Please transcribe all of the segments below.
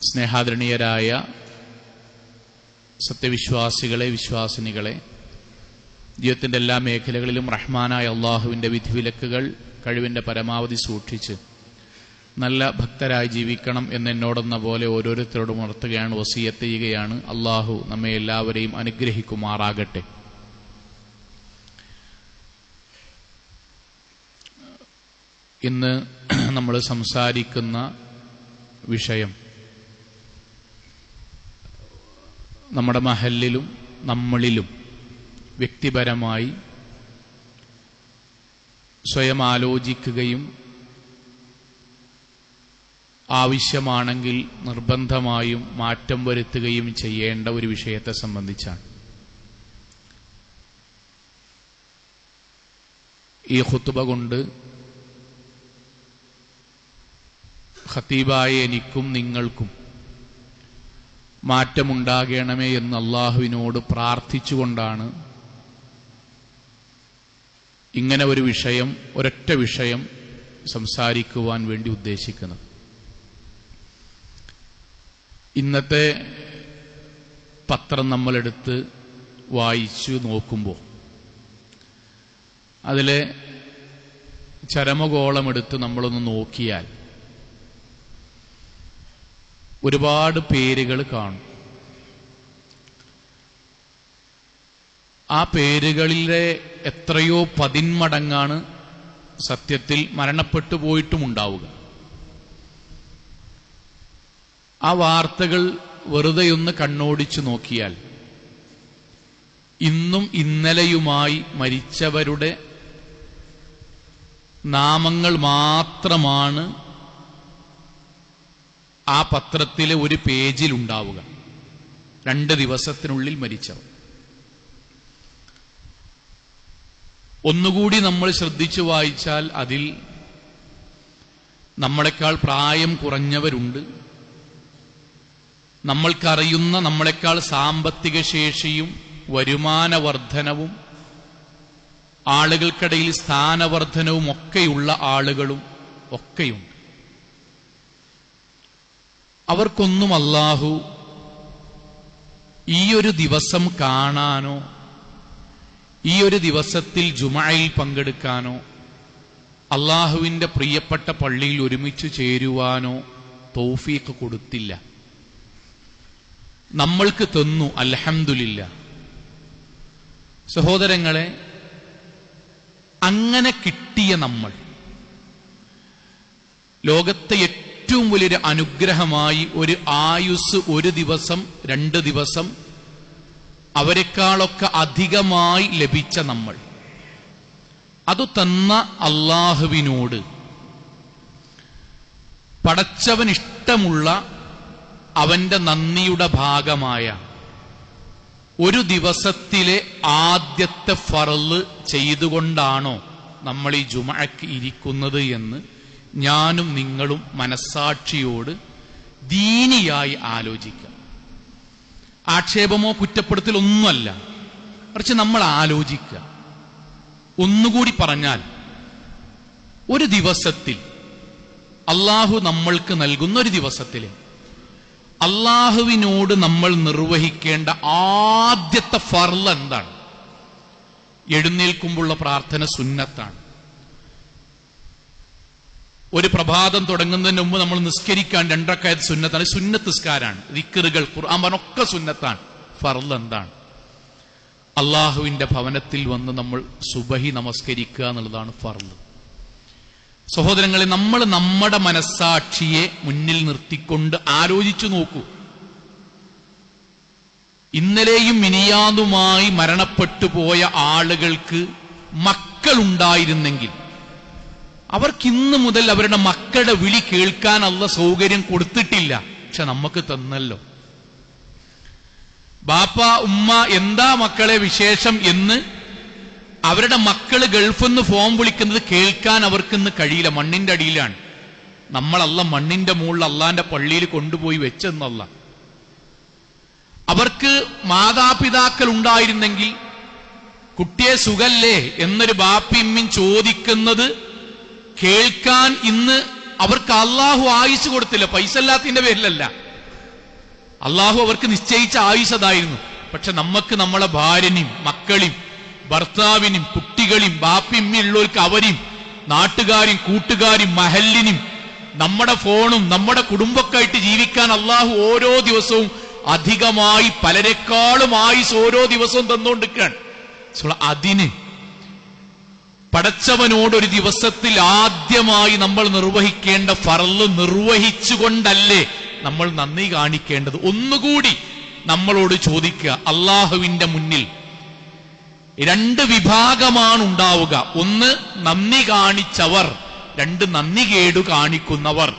സ്നേഹാദരണീയരായ സത്യവിശ്വാസികളെ, വിശ്വാസിനികളെ, ജീവിതത്തിൻ്റെ എല്ലാ മേഖലകളിലും റഹ്മാനായ അള്ളാഹുവിൻ്റെ വിധിവിലക്കുകൾ കഴിവിൻ്റെ പരമാവധി സൂക്ഷിച്ച് നല്ല ഭക്തരായി ജീവിക്കണം എന്നെന്നോടെന്ന പോലെ ഓരോരുത്തരോടും ഉണർത്തുകയാണ്, വസിയത്ത് ചെയ്യുകയാണ്. അള്ളാഹു നമ്മെ എല്ലാവരെയും അനുഗ്രഹിക്കുമാറാകട്ടെ. ഇന്ന് നമ്മൾ സംസാരിക്കുന്ന വിഷയം നമ്മുടെ മഹല്ലിലും നമ്മളിലും വ്യക്തിപരമായി സ്വയം ആലോചിക്കുകയും ആവശ്യമാണെങ്കിൽ നിർബന്ധമായും മാറ്റം വരുത്തുകയും ചെയ്യേണ്ട ഒരു വിഷയത്തെ സംബന്ധിച്ചാണ്. ഈ ഖുത്ബ കൊണ്ട് ഖതീബായ എനിക്കും നിങ്ങൾക്കും മാറ്റമുണ്ടാകണമേ എന്ന് അള്ളാഹുവിനോട് പ്രാർത്ഥിച്ചുകൊണ്ടാണ് ഇങ്ങനെ ഒരു വിഷയം, ഒരൊറ്റ വിഷയം സംസാരിക്കുവാൻ വേണ്ടി ഉദ്ദേശിക്കുന്നത്. ഇന്നത്തെ പത്രം നമ്മളെടുത്ത് വായിച്ചു നോക്കുമ്പോൾ അതിലെ ചരമകോളമെടുത്ത് നമ്മളൊന്ന് നോക്കിയാൽ ഒരുപാട് പേരുകൾ കാണും. ആ പേരുകളിലെ എത്രയോ 10 മടങ്ങാണ് സത്യത്തിൽ മരണപ്പെട്ടു പോയിട്ടുമുണ്ടാവുക. ആ വാർത്തകൾ വെറുതെയൊന്ന് കണ്ണോടിച്ചു നോക്കിയാൽ ഇന്നും ഇന്നലെയുമായി മരിച്ചവരുടെ നാമങ്ങൾ മാത്രമാണ് ആ പത്രത്തിലെ ഒരു പേജിലുണ്ടാവുക. 2 ദിവസത്തിനുള്ളിൽ മരിച്ചവർ. ഒന്നുകൂടി നമ്മൾ ശ്രദ്ധിച്ചു വായിച്ചാൽ അതിൽ നമ്മളെക്കാൾ പ്രായം കുറഞ്ഞവരുണ്ട്, നമ്മൾക്കറിയുന്ന നമ്മളെക്കാൾ സാമ്പത്തിക ശേഷിയും വരുമാന വർധനവും ആളുകൾക്കിടയിൽ സ്ഥാനവർദ്ധനവും ഒക്കെയുള്ള ആളുകളും ഒക്കെയുണ്ട്. അവർക്കൊന്നും അല്ലാഹു ഈ ഒരു ദിവസം കാണാനോ ഈ ഒരു ദിവസത്തിൽ ജുമഅയിൽ പങ്കെടുക്കാനോ അല്ലാഹുവിന്റെ പ്രിയപ്പെട്ട പള്ളിയിൽ ഒരുമിച്ച് ചേരുവാനോ തൗഫീഖ് കൊടുത്തില്ല. നമ്മൾക്ക് തന്നു, അൽഹംദുലില്ലാ. സഹോദരങ്ങളെ, അങ്ങനെ കിട്ടിയ നമ്മൾ ലോകത്തെ ഏറ്റവും വലിയൊരു അനുഗ്രഹമായി ഒരു ആയുസ്, 1 ദിവസം 2 ദിവസം അവരെക്കാളൊക്കെ അധികമായി ലഭിച്ച നമ്മൾ, അത് തന്ന അല്ലാഹുവിനോട് പടച്ചവൻ ഇഷ്ടമുള്ള അവന്റെ നന്ദിയുടെ ഭാഗമായ ഒരു ദിവസത്തിലെ ആദ്യത്തെ ഫർള് ചെയ്തുകൊണ്ടാണോ നമ്മൾ ഈ ജുമഅക്ക് ഇരിക്കുന്നത് എന്ന് ഞാനും നിങ്ങളും മനസ്സാക്ഷിയോട് ദീനിയായി ആലോചിക്കാം. ആക്ഷേപമോ കുറ്റപ്പെടുത്തലൊന്നുമല്ല, മറിച്ച് നമ്മൾ ആലോചിക്കുക. ഒന്നുകൂടി പറഞ്ഞാൽ, ഒരു ദിവസത്തിൽ അള്ളാഹു നമ്മൾക്ക് നൽകുന്ന ഒരു ദിവസത്തിൽ അള്ളാഹുവിനോട് നമ്മൾ നിർവഹിക്കേണ്ട ആദ്യത്തെ ഫർള് എന്താണ്? എഴുന്നേൽക്കുമ്പോഴുള്ള പ്രാർത്ഥന സുന്നത്താണ്. ഒരു പ്രഭാതം തുടങ്ങുന്നതിന് മുമ്പ് നമ്മൾ നിസ്കരിക്കാൻ 2 റക്അത്ത് സുന്നത്താണ്. സുന്നത്ത് നിസ്കാരാണ്. ദിക്റുകൾ, ഖുർആൻ പറഞ്ഞൊക്കെ സുന്നത്താണ്. ഫർള് എന്താണ്? അള്ളാഹുവിന്റെ ഭവനത്തിൽ വന്ന് നമ്മൾ സുബഹി നമസ്കരിക്കുക എന്നുള്ളതാണ് ഫർള്. സഹോദരങ്ങളെ, നമ്മൾ നമ്മുടെ മനസ്സാക്ഷിയെ മുന്നിൽ നിർത്തിക്കൊണ്ട് ആലോചിച്ചു നോക്കൂ. ഇന്നലെയും മിനിയാന്നുമായി മരണപ്പെട്ടു പോയ ആളുകൾക്ക് മക്കളുണ്ടായിരുന്നെങ്കിൽ അവർക്കിന്ന് മുതൽ അവരുടെ മക്കളുടെ വിളി കേൾക്കാൻ അല്ലാഹു സൗകര്യം കൊടുത്തിട്ടില്ല. പക്ഷെ നമുക്ക് തന്നല്ലോ. ബാപ്പ, ഉമ്മ, എന്താ മക്കളെ വിശേഷം എന്ന് അവരുടെ മക്കള് ഗൾഫിൽ നിന്ന് ഫോൺ വിളിക്കുന്നത് കേൾക്കാൻ അവർക്കിന്ന് കഴിയില്ല. മണ്ണിന്റെ അടിയിലാണ്. നമ്മളല്ല മണ്ണിന്റെ മുകളിൽ അള്ളാന്റെ പള്ളിയിൽ കൊണ്ടുപോയി വെച്ചെന്നല്ല. അവർക്ക് മാതാപിതാക്കൾ ഉണ്ടായിരുന്നെങ്കിൽ കുട്ടിയെ സുഖല്ലേ എന്നൊരു ബാപ്പിയമ്മയും ചോദിക്കുന്നത് കേൾക്കാൻ ഇന്ന് അവർക്ക് അള്ളാഹു ആയുസ് കൊടുത്തില്ല. പൈസ ഇല്ലാത്തതിന്റെ പേരിലല്ല, അള്ളാഹു അവർക്ക് നിശ്ചയിച്ച ആയുസ്സതായിരുന്നു. പക്ഷെ നമുക്ക് നമ്മളെ ഭാര്യനെയും മക്കളെയും ഭർത്താവിനും കുട്ടികളെയും ബാപ്പിമ്മയുള്ളവർക്ക് അവരെയും നാട്ടുകാരും കൂട്ടുകാരും മഹല്ലിനും നമ്മുടെ ഫോണും നമ്മുടെ കുടുംബമൊക്കെ ആയിട്ട് ജീവിക്കാൻ അള്ളാഹു ഓരോ ദിവസവും അധികമായി പലരെക്കാളും ആയുസ് ഓരോ ദിവസവും തന്നുകൊണ്ടിരിക്കുകയാണ്. അതിന് പടച്ചവനോടൊരു ദിവസത്തിൽ ആദ്യമായി നമ്മൾ നിർവഹിക്കേണ്ട ഫർള് നിർവഹിച്ചുകൊണ്ടല്ലേ നമ്മൾ നന്ദി കാണിക്കേണ്ടത്? ഒന്നുകൂടി നമ്മളോട് ചോദിക്കുക, അള്ളാഹുവിന്റെ മുന്നിൽ രണ്ട് വിഭാഗമാണ് ഉണ്ടാവുക. ഒന്ന് നന്ദി കാണിച്ചവർ, രണ്ട് നന്ദി കേടു കാണിക്കുന്നവർ.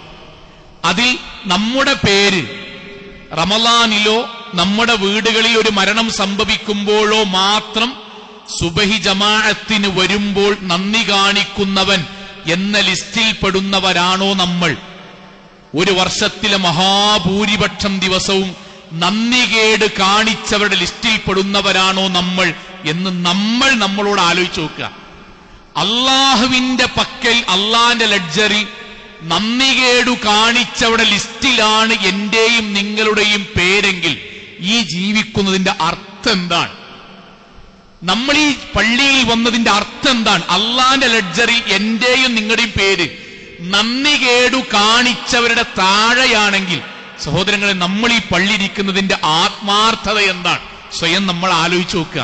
അതിൽ നമ്മുടെ പേര് റമളാനിലോ നമ്മുടെ വീടുകളിൽ ഒരു മരണം സംഭവിക്കുമ്പോഴോ മാത്രം സുബഹി ജമാഅത്തിന് വരുമ്പോൾ നന്ദി കാണിക്കുന്നവൻ എന്ന ലിസ്റ്റിൽ പെടുന്നവരാണോ നമ്മൾ? ഒരു വർഷത്തിലെ മഹാഭൂരിപക്ഷം ദിവസവും നന്ദികേട് കാണിച്ചവരുടെ ലിസ്റ്റിൽ പെടുന്നവരാണോ നമ്മൾ എന്ന് നമ്മൾ നമ്മളോട് ആലോചിച്ച് നോക്കുക. അള്ളാഹുവിന്റെ പക്കൽ, അള്ളാന്റെ ലഡ്ജറിൽ നന്ദികേടു കാണിച്ചവരുടെ ലിസ്റ്റിലാണ് എന്റെയും നിങ്ങളുടെയും പേരെങ്കിൽ ഈ ജീവിക്കുന്നതിന്റെ അർത്ഥം എന്താണ്? നമ്മൾ ഈ പള്ളിയിൽ വന്നതിന്റെ അർത്ഥം എന്താണ്? അള്ളാന്റെ ലഡ്ജറിൽ എന്റെയും നിങ്ങളുടെയും പേര് നന്ദികേടു കാണിച്ചവരുടെ താഴെയാണെങ്കിൽ സഹോദരങ്ങളെ, നമ്മൾ ഈ പള്ളിയിരിക്കുന്നതിന്റെ ആത്മാർത്ഥത എന്താണ്? സ്വയം നമ്മൾ ആലോചിച്ച് നോക്കുക.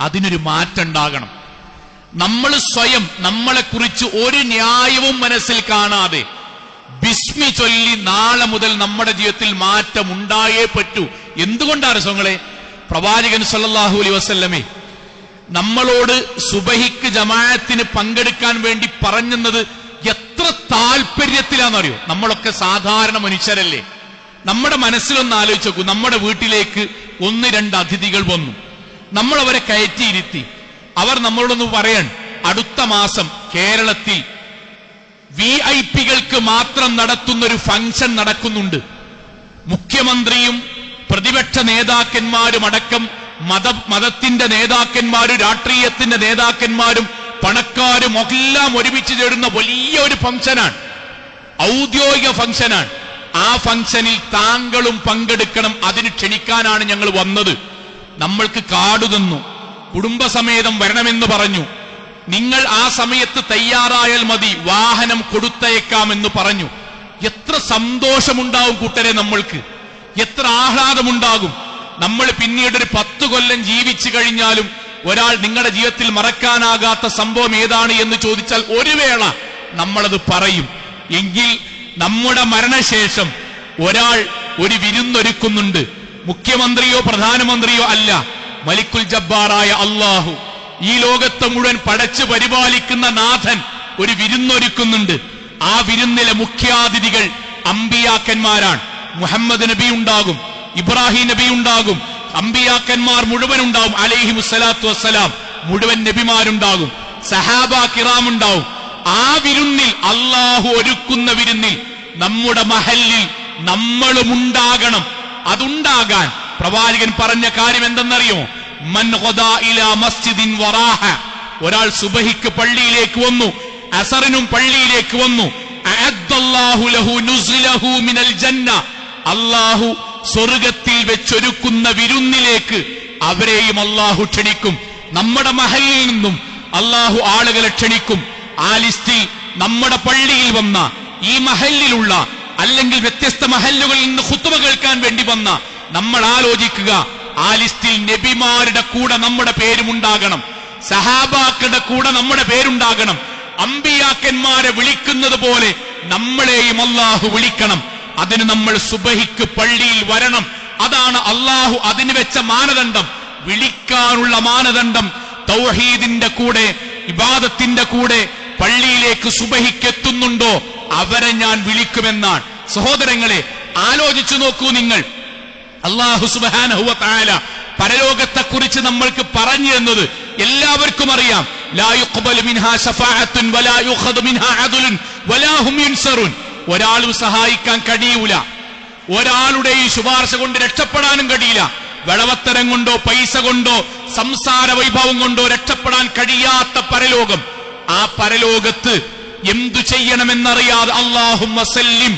അതിനൊരു മാറ്റം ഉണ്ടാകണം. നമ്മൾ സ്വയം നമ്മളെക്കുറിച്ച് ഒരു ന്യായവും മനസ്സിൽ കാണാതെ ബിസ്മി ചൊല്ലി നാളെ മുതൽ നമ്മുടെ ജീവിതത്തിൽ മാറ്റം ഉണ്ടായേ പറ്റൂ. എന്തുകൊണ്ടാണ് സ്വങ്ങളെ? പ്രവാചകൻ സല്ലല്ലാഹു അലൈഹി വസല്ലമേ നമ്മളോട് സുബഹിക്ക് ജമാഅത്തിന് പങ്കെടുക്കാൻ വേണ്ടി പറഞ്ഞെന്നത് എത്ര താല്പര്യത്തിലാണെന്നറിയോ? നമ്മളൊക്കെ സാധാരണ മനുഷ്യരല്ലേ. നമ്മുടെ മനസ്സിലൊന്ന് ആലോചിച്ച് നോക്കൂ. നമ്മുടെ വീട്ടിലേക്ക് 1-2 അതിഥികൾ വന്നു. നമ്മൾ അവരെ കയറ്റിയിരുത്തി. അവർ നമ്മളോടൊന്ന് പറയാൻ, അടുത്ത മാസം കേരളത്തിൽ VIP-കൾക്ക് മാത്രം നടത്തുന്നൊരു ഫംഗ്ഷൻ നടക്കുന്നുണ്ട്. മുഖ്യമന്ത്രിയും പ്രതിപക്ഷ നേതാക്കന്മാരും അടക്കം മതത്തിന്റെ നേതാക്കന്മാരും രാഷ്ട്രീയത്തിന്റെ നേതാക്കന്മാരും പണക്കാരും എല്ലാം ഒരുമിച്ച് ചേരുന്ന വലിയ ഒരു ഫംഗ്ഷനാണ്, ഔദ്യോഗിക ഫംഗ്ഷനാണ്. ആ ഫംഗ്ഷനിൽ താങ്കളും പങ്കെടുക്കണം, അതിന് ക്ഷണിക്കാനാണ് ഞങ്ങൾ വന്നത്. നമ്മൾക്ക് കാർഡ് തന്നു, കുടുംബസമേതം വരണമെന്ന് പറഞ്ഞു. നിങ്ങൾ ആ സമയത്ത് തയ്യാറായാൽ മതി, വാഹനം കൊടുത്തയക്കാമെന്ന് പറഞ്ഞു. എത്ര സന്തോഷമുണ്ടാവും കൂട്ടരെ, നമ്മൾക്ക് എത്ര ആഹ്ലാദമുണ്ടാകും. നമ്മൾ പിന്നീട് ഒരു 10 കൊല്ലം ജീവിച്ചു കഴിഞ്ഞാലും ഒരാൾ നിങ്ങളുടെ ജീവിതത്തിൽ മറക്കാനാകാത്ത സംഭവം ഏതാണ് എന്ന് ചോദിച്ചാൽ ഒരു വേള നമ്മളത് പറയും. എങ്കിൽ നമ്മുടെ മരണശേഷം ഒരാൾ ഒരു വിരുന്നൊരുക്കുന്നുണ്ട്. മുഖ്യമന്ത്രിയോ പ്രധാനമന്ത്രിയോ അല്ല, മലിക്കുൽ ജബ്ബാറായ അള്ളാഹു, ഈ ലോകത്തെ മുഴുവൻ പടച്ചു പരിപാലിക്കുന്ന നാഥൻ ഒരു വിരുന്നൊരുക്കുന്നുണ്ട്. ആ വിരുന്നിലെ മുഖ്യാതിഥികൾ അമ്പിയാക്കന്മാരാണ്. മുഹമ്മദ് നബി ഉണ്ടാകും, ഇബ്രാഹിം നബി ഉണ്ടാകും, അമ്പിയാക്കന്മാർ മുഴുവൻ ഉണ്ടാവും, അലൈഹിമുസ്സലാത്തു വസ്സലാം, മുഴുവൻ നബിമാരുണ്ടാകും, സഹാബ കിറാം ഉണ്ടാവും. ആ വിരുന്നിൽ, അള്ളാഹു ഒരുക്കുന്ന വിരുന്നിൽ നമ്മുടെ മഹല്ലിൽ നമ്മളും ഉണ്ടാകണം. അതുണ്ടാകാൻ പ്രവാചകൻ പറഞ്ഞ കാര്യം എന്തെന്നറിയോ? മൻ ഖദാ ഇലാ മസ്ജിദിൻ വറാഹ, ഒരാൾ സുബഹിക്ക് പള്ളിയിലേക്ക് വന്നു, അസറിനും പള്ളിയിലേക്ക് വന്നു, അഅദ്ദല്ലാഹു ലഹു നുസ്ലഹു മിനൽ ജന്ന, അല്ലാഹു സ്വർഗത്തിൽ വെച്ചൊരുക്കുന്ന വിരുന്നിലേക്ക് അവരെയും അല്ലാഹു ക്ഷണിക്കും. നമ്മുടെ മഹല്ലിൽ നിന്നും അല്ലാഹു ആളുകളെ ക്ഷണിക്കും. ആ ലിസ്റ്റിൽ നമ്മുടെ പള്ളിയിൽ വന്ന, ഈ മഹല്ലിലുള്ള അല്ലെങ്കിൽ വ്യത്യസ്ത മഹല്ലുകളിൽ നിന്ന് ഖുത്ബ കേൾക്കാൻ വേണ്ടി വന്ന നമ്മൾ ആലോചിക്കുക, ആ ലിസ്റ്റിൽ നബിമാരുടെ കൂടെ നമ്മുടെ പേരുമുണ്ടാകണം, സഹാബാക്കളുടെ കൂടെ നമ്മുടെ പേരുണ്ടാകണം. അമ്പിയാക്കന്മാരെ വിളിക്കുന്നത് പോലെ നമ്മളെയും അല്ലാഹു വിളിക്കണം. അതിന് നമ്മൾ സുബഹിക്ക് പള്ളിയിൽ വരണം. അതാണ് അല്ലാഹു അതിന് വെച്ച മാനദണ്ഡം. വിളിക്കാനുള്ള മാനദണ്ഡം തൗഹീദിന്റെ കൂടെ, ഇബാദത്തിന്റെ കൂടെ പള്ളിയിലേക്ക് സുബഹിക്ക് എത്തുന്നുണ്ടോ അവരെ ഞാൻ വിളിക്കുമെന്നാണ്. സഹോദരങ്ങളെ, ആലോചിച്ചു നോക്കൂ നിങ്ങൾ. അല്ലാഹു സുബ്ഹാനഹു വ തആല പരലോകത്തെക്കുറിച്ച് നമ്മൾക്ക് പറഞ്ഞു തന്നത് എല്ലാവർക്കും അറിയാം. ലാ യുഖ്ബലു മിൻഹാ ശഫാഅത്തുൻ വലാ യുഖദു മിൻഹാ അദ്ലുൻ വലാ ഹും യുൻസറുൻ. ഒരാളും സഹായിക്കാൻ കഴിയൂല, ഒരാളുടെയും ശുപാർശ കൊണ്ട് രക്ഷപ്പെടാനും കഴിയില്ല. വിളവത്തരം കൊണ്ടോ പൈസ കൊണ്ടോ സംസാര വൈഭവം കൊണ്ടോ രക്ഷപ്പെടാൻ കഴിയാത്ത പരലോകം. ആ പരലോകത്ത് എന്തു ചെയ്യണമെന്നറിയാതെ അല്ലാഹുമ്മ സല്ലിം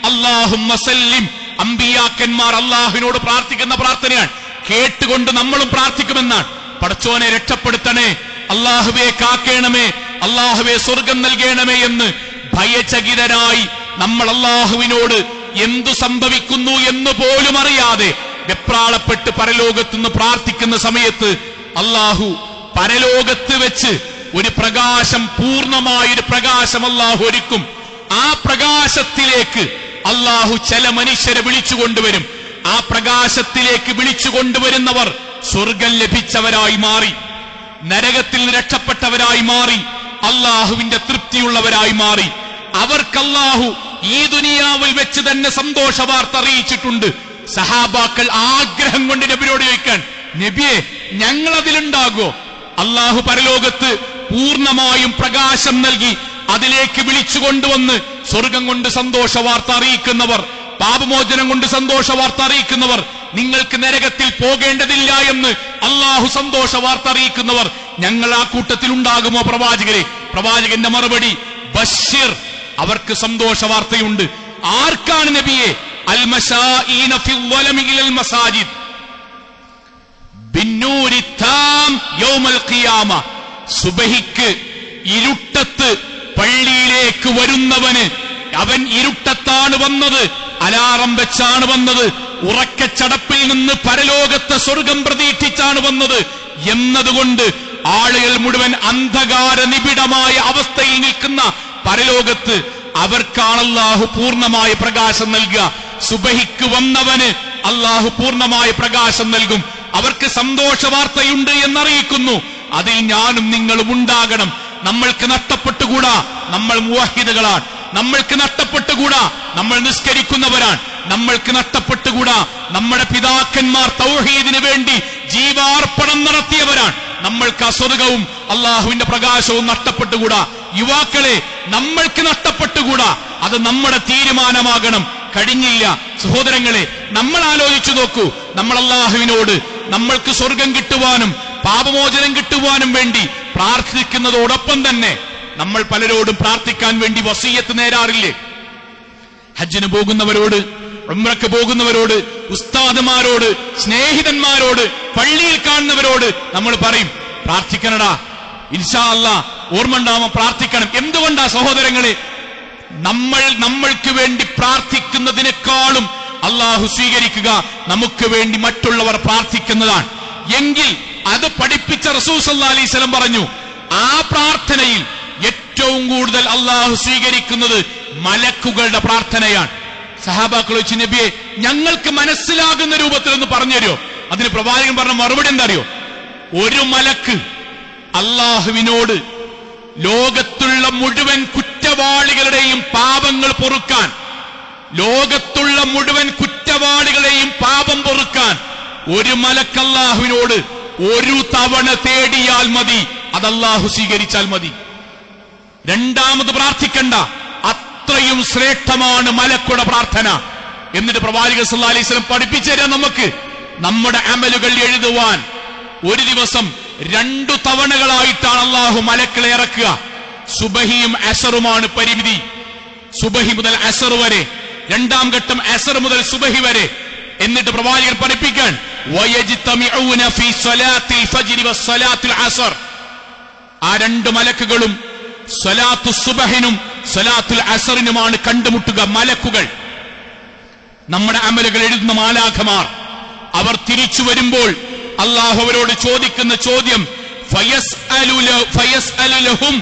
അല്ലാഹുമ്മ സല്ലിം അമ്പിയാക്കന്മാർ അള്ളാഹുവിനോട് പ്രാർത്ഥിക്കുന്ന പ്രാർത്ഥനയാണ്. കേട്ടുകൊണ്ട് നമ്മളും പ്രാർത്ഥിക്കുമെന്നാണ്. പടച്ചോനെ രക്ഷപ്പെടുത്തണേ, അള്ളാഹുവെ കാക്കേണമേ, അള്ളാഹുവെ സ്വർഗം നൽകണമേ എന്ന് ഭയചകിതരായി നമ്മൾ അള്ളാഹുവിനോട് എന്തു സംഭവിക്കുന്നു എന്ന് പോലും അറിയാതെ വെപ്രാളപ്പെട്ട് പരലോകത്തുനിന്ന് പ്രാർത്ഥിക്കുന്ന സമയത്ത് അള്ളാഹു പരലോകത്ത് വെച്ച് ഒരു പ്രകാശം, പൂർണ്ണമായൊരു പ്രകാശം അള്ളാഹു ഒരുക്കും. ആ പ്രകാശത്തിലേക്ക് അള്ളാഹു ചില മനുഷ്യരെ വിളിച്ചുകൊണ്ടുവരും. ആ പ്രകാശത്തിലേക്ക് വിളിച്ചുകൊണ്ടുവരുന്നവർ സ്വർഗം ലഭിച്ചവരായി മാറി, നരകത്തിൽ നിന്ന് രക്ഷപ്പെട്ടവരായി മാറി, അള്ളാഹുവിന്റെ തൃപ്തിയുള്ളവരായി മാറി. അവർക്ക് അള്ളാഹു ഈ ദുനിയാവിൽ വെച്ച് തന്നെ സന്തോഷ വാർത്ത അറിയിച്ചിട്ടുണ്ട്. സഹാബാക്കൾ ആഗ്രഹം കൊണ്ട് നബിയോട് ചോദിക്കാൻ, നബിയെ ഞങ്ങൾ അതിലുണ്ടാകോ? അള്ളാഹു പരലോകത്ത് പൂർണ്ണമായും പ്രകാശം നൽകി അതിലേക്ക് വിളിച്ചുകൊണ്ടുവന്ന് സ്വർഗം കൊണ്ട് സന്തോഷ വാർത്ത അറിയിക്കുന്നവർ, പാപമോചനം കൊണ്ട് സന്തോഷ വാർത്ത അറിയിക്കുന്നവർ, നിങ്ങൾക്ക് നരകത്തിൽ പോകേണ്ടതില്ല എന്ന് അള്ളാഹു സന്തോഷ വാർത്ത അറിയിക്കുന്നവർ, ഞങ്ങൾ ആ കൂട്ടത്തിൽ ഉണ്ടാകുമോ പ്രവാചകരെ? പ്രവാചകന്റെ മറുപടി, ബശ്ശിർ, അവർക്ക് സന്തോഷ വാർത്തയുണ്ട്. ആർക്കാണ് നബിയെ? അൽമശാഈന ഫിൽ വലമി ഇലൽ മസാജിദ് ബിന്നൂരി താം യൗമൽ ഖിയാമ. സുബഹിക്ക് ഇരുട്ടത്ത് പള്ളിയിലേക്ക് വരുന്നവന്, അവൻ ഇരുട്ടത്താണ് വന്നത്, അലാറം വെച്ചാണ് വന്നത്, ഉറക്കച്ചടപ്പിൽ നിന്ന് പരലോകത്തെ സ്വർഗം പ്രതീക്ഷിച്ചാണ് വന്നത് എന്നതുകൊണ്ട് ആളുകൾ മുഴുവൻ അന്ധകാര നിബിഡമായ അവസ്ഥയിൽ നിൽക്കുന്ന പരലോകത്ത് അവർക്കാണ് അല്ലാഹു പൂർണ്ണമായ പ്രകാശം നൽകുക. സുബഹിക്ക് വന്നവന് അല്ലാഹു പൂർണ്ണമായ പ്രകാശം നൽകും. അവർക്ക് സന്തോഷ വാർത്തയുണ്ട് എന്നറിയിക്കുന്നു. അതിൽ ഞാനും നിങ്ങളും ഉണ്ടാകണം. നമ്മൾക്ക് നഷ്ടപ്പെട്ടുകൂടാ, നമ്മൾ മുവഹിദുകളാണ്. നമ്മൾക്ക് നഷ്ടപ്പെട്ടുകൂടാ, നമ്മൾ നിസ്കരിക്കുന്നവരാണ്. നമ്മൾക്ക് നഷ്ടപ്പെട്ടുകൂടാ, നമ്മുടെ പിതാക്കന്മാർ തൗഹീദിന് വേണ്ടി ജീവാർപ്പണം നടത്തിയവരാണ്. നമ്മൾക്ക് അസ്വർഗവും അള്ളാഹുവിന്റെ പ്രകാശവും നഷ്ടപ്പെട്ടുകൂടാ. യുവാക്കളെ, നമ്മൾക്ക് നഷ്ടപ്പെട്ടുകൂടാ, അത് നമ്മുടെ തീരുമാനമാകണം. കഴിഞ്ഞില്ല സഹോദരങ്ങളെ, നമ്മൾ ആലോചിച്ചു നോക്കൂ. നമ്മൾ അള്ളാഹുവിനോട് നമ്മൾക്ക് സ്വർഗം കിട്ടുവാനും പാപമോചനം കിട്ടുവാനും വേണ്ടി പ്രാർത്ഥിക്കുന്നതോടൊപ്പം തന്നെ നമ്മൾ പലരോടും പ്രാർത്ഥിക്കാൻ വേണ്ടി വസിയ്യത്ത് നേരാറില്ലേ? ഹജ്ജിന് പോകുന്നവരോട്, ഉംറക്ക് പോകുന്നവരോട്, ഉസ്താദുമാരോട്, സ്നേഹിതന്മാരോട്, പള്ളിയിൽ കാണുന്നവരോട് നമ്മൾ പറയും, പ്രാർത്ഥിക്കണടാ, ഇൻഷാ അല്ലാ, ഓർമ്മ ഉണ്ടാവാൻ പ്രാർത്ഥിക്കണം. എന്തുകൊണ്ടാ സഹോദരങ്ങളെ? നമ്മൾക്ക് വേണ്ടി പ്രാർത്ഥിക്കുന്നതിനേക്കാളും അള്ളാഹു സ്വീകരിക്കുക നമുക്ക് വേണ്ടി മറ്റുള്ളവർ പ്രാർത്ഥിക്കുന്നതാണ്. എങ്കിൽ അത് പഠിപ്പിച്ച റസൂൽ സല്ലല്ലാഹു അലൈഹി വസല്ലം പറഞ്ഞു, ആ പ്രാർത്ഥനയിൽ ഏറ്റവും കൂടുതൽ അള്ളാഹു സ്വീകരിക്കുന്നത് മലക്കുകളുടെ പ്രാർത്ഥനയാണ്. സഹാബാക്കൾ ചോദിച്ചു, നബിയെ ഞങ്ങൾക്ക് മനസ്സിലാകുന്ന രൂപത്തിൽ ഒന്ന് പറഞ്ഞു തരുമോ? അതിന് പ്രവാചകൻ പറഞ്ഞ മറുപടി എന്താ അറിയോ? ഒരു മലക്ക് അള്ളാഹുവിനോട് ലോകത്തുള്ള മുഴുവൻ കുറ്റവാളികളുടെയും പാപങ്ങൾ പൊറുക്കാൻ, ലോകത്തുള്ള മുഴുവൻ കുറ്റവാളികളെയും പാപം പൊറുക്കാൻ ഒരു മലക്ക് അള്ളാഹുവിനോട് ഒരു തവണ തേടിയാൽ മതി, അത് അള്ളാഹു സ്വീകരിച്ചാൽ മതി. രണ്ടാമത് പ്രാർത്ഥിക്കണ്ട, അത്രയും ശ്രേഷ്ഠമാണ് മലക്കുടെ പ്രാർത്ഥന. എന്നിട്ട് പ്രവാചകൻ സല്ലല്ലാഹു അലൈഹി വസല്ലം പഠിപ്പിച്ചു തരാൻ നമുക്ക് നമ്മുടെ അമലുകൾ എഴുതുവാൻ ഒരു ദിവസം 2 തവണകളായിട്ടാണ് അള്ളാഹു മലക്കളെ ഇറക്കുക. സുബഹിയും അസറുമാണ് പരിമിതി. സുബഹി മുതൽ അസർ വരെ, 2ാം ഘട്ടം അസർ മുതൽ സുബഹി വരെ. എന്നിട്ട് പ്രവാചകൻ പഠിപ്പിക്കാൻ, വയജ്തമിഊന ഫീ സ്വലാത്തിൽ ഫജ്രി വസ്സലാത്തുൽ അസർ. ആ 2 മലക്കുകളും സ്വലാത്തു സുബഹിനും സ്വലാത്തുൽ അസറിനുമാണ് കണ്ടുമുട്ടുക. മലക്കുകൾ, നമ്മുടെ അമലുകൾ എഴുതുന്ന മാലാഖമാർ, അവർ തിരിച്ചു വരുമ്പോൾ അള്ളാഹു അവരോട് ചോദിക്കുന്ന ചോദ്യം, ഫയസ്അലുഹും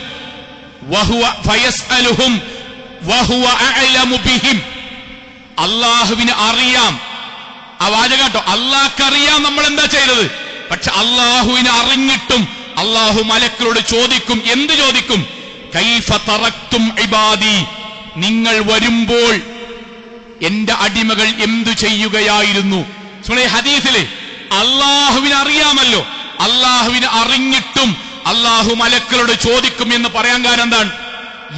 വഹുവ അഅലമു ബിഹിം. അള്ളാഹുവിന് അറിയാം. ആ വാചകം കേട്ടോ, അള്ളാഹ്ക്കറിയാം നമ്മൾ എന്താ ചെയ്തത്. പക്ഷെ അള്ളാഹുവിനെ അറിഞ്ഞിട്ടും അള്ളാഹു മലക്കളോട് ചോദിക്കും. എന്ത് ചോദിക്കും? കൈഫ തറക്തും ഇബാദി, നിങ്ങൾ വരുമ്പോൾ എന്റെ അടിമകൾ എന്തു ചെയ്യുകയായിരുന്നു? ഹദീസിലെ അള്ളാഹുവിനെ അറിയാമല്ലോ, അള്ളാഹുവിനെ അറിഞ്ഞിട്ടും അള്ളാഹു മലക്കളോട് ചോദിക്കും എന്ന് പറയാൻ കാരണം എന്താണ്?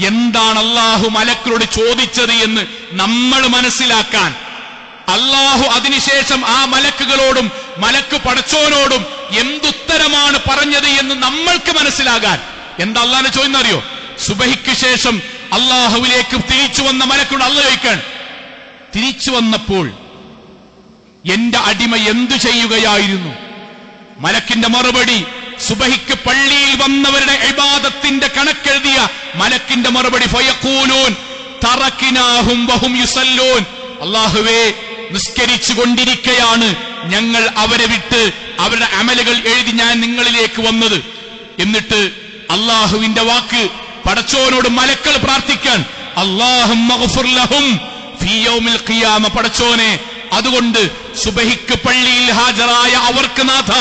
എന്താണ് അള്ളാഹു മലക്കളോട് ചോദിച്ചത് എന്ന് നമ്മൾ മനസ്സിലാക്കാൻ, അള്ളാഹു അതിനുശേഷം ആ മലക്കുകളോടും മലക്ക് പടച്ചോനോടും എന്തുത്തരമാണ് പറഞ്ഞത് എന്ന് നമ്മൾക്ക് മനസ്സിലാകാൻ. എന്താ അള്ളാഹിനെ ചോദിക്കുന്നറിയോ? സുബഹിക്ക് ശേഷം അള്ളാഹുവിലേക്ക് തിരിച്ചു വന്ന മലക്കളോട് അള്ളാഹു ചോദിക്കാൻ, തിരിച്ചു വന്നപ്പോൾ എന്റെ അടിമ എന്തു ചെയ്യുകയായിരുന്നു? മലക്കിന്റെ മറുപടി, സുബഹിക്ക് പള്ളിയിൽ വന്നവരുടെ ഇബാദത്തിന്റെ കണക്കെഴുതിയ മലക്കിന്റെ മറുപടി, ഫയഖൂലൂൻ തറക്കിനാഹും വഹും യുസല്ലൂൻ, അല്ലാഹുവേ നിസ്കരിച്ചു കൊണ്ടിരിക്കയാണ് ഞങ്ങൾ അവരെ വിട്ട് അവരുടെ അമലുകൾ എഴുതി ഞാൻ നിങ്ങളിലേക്ക് വന്നത്. എന്നിട്ട് അള്ളാഹുവിന്റെ വാക്ക്, പടച്ചോനോട് മലക്കൾ പ്രാർത്ഥിക്കാൻ, അല്ലാഹുമ്മ ഗ്ഫിർ ലഹും ഫീ യൗമിൽ ഖിയാമ, പടച്ചോനെ അതുകൊണ്ട് സുബഹിക്ക് പള്ളിയിൽ ഹാജരായ അവർക്ക് നാഥ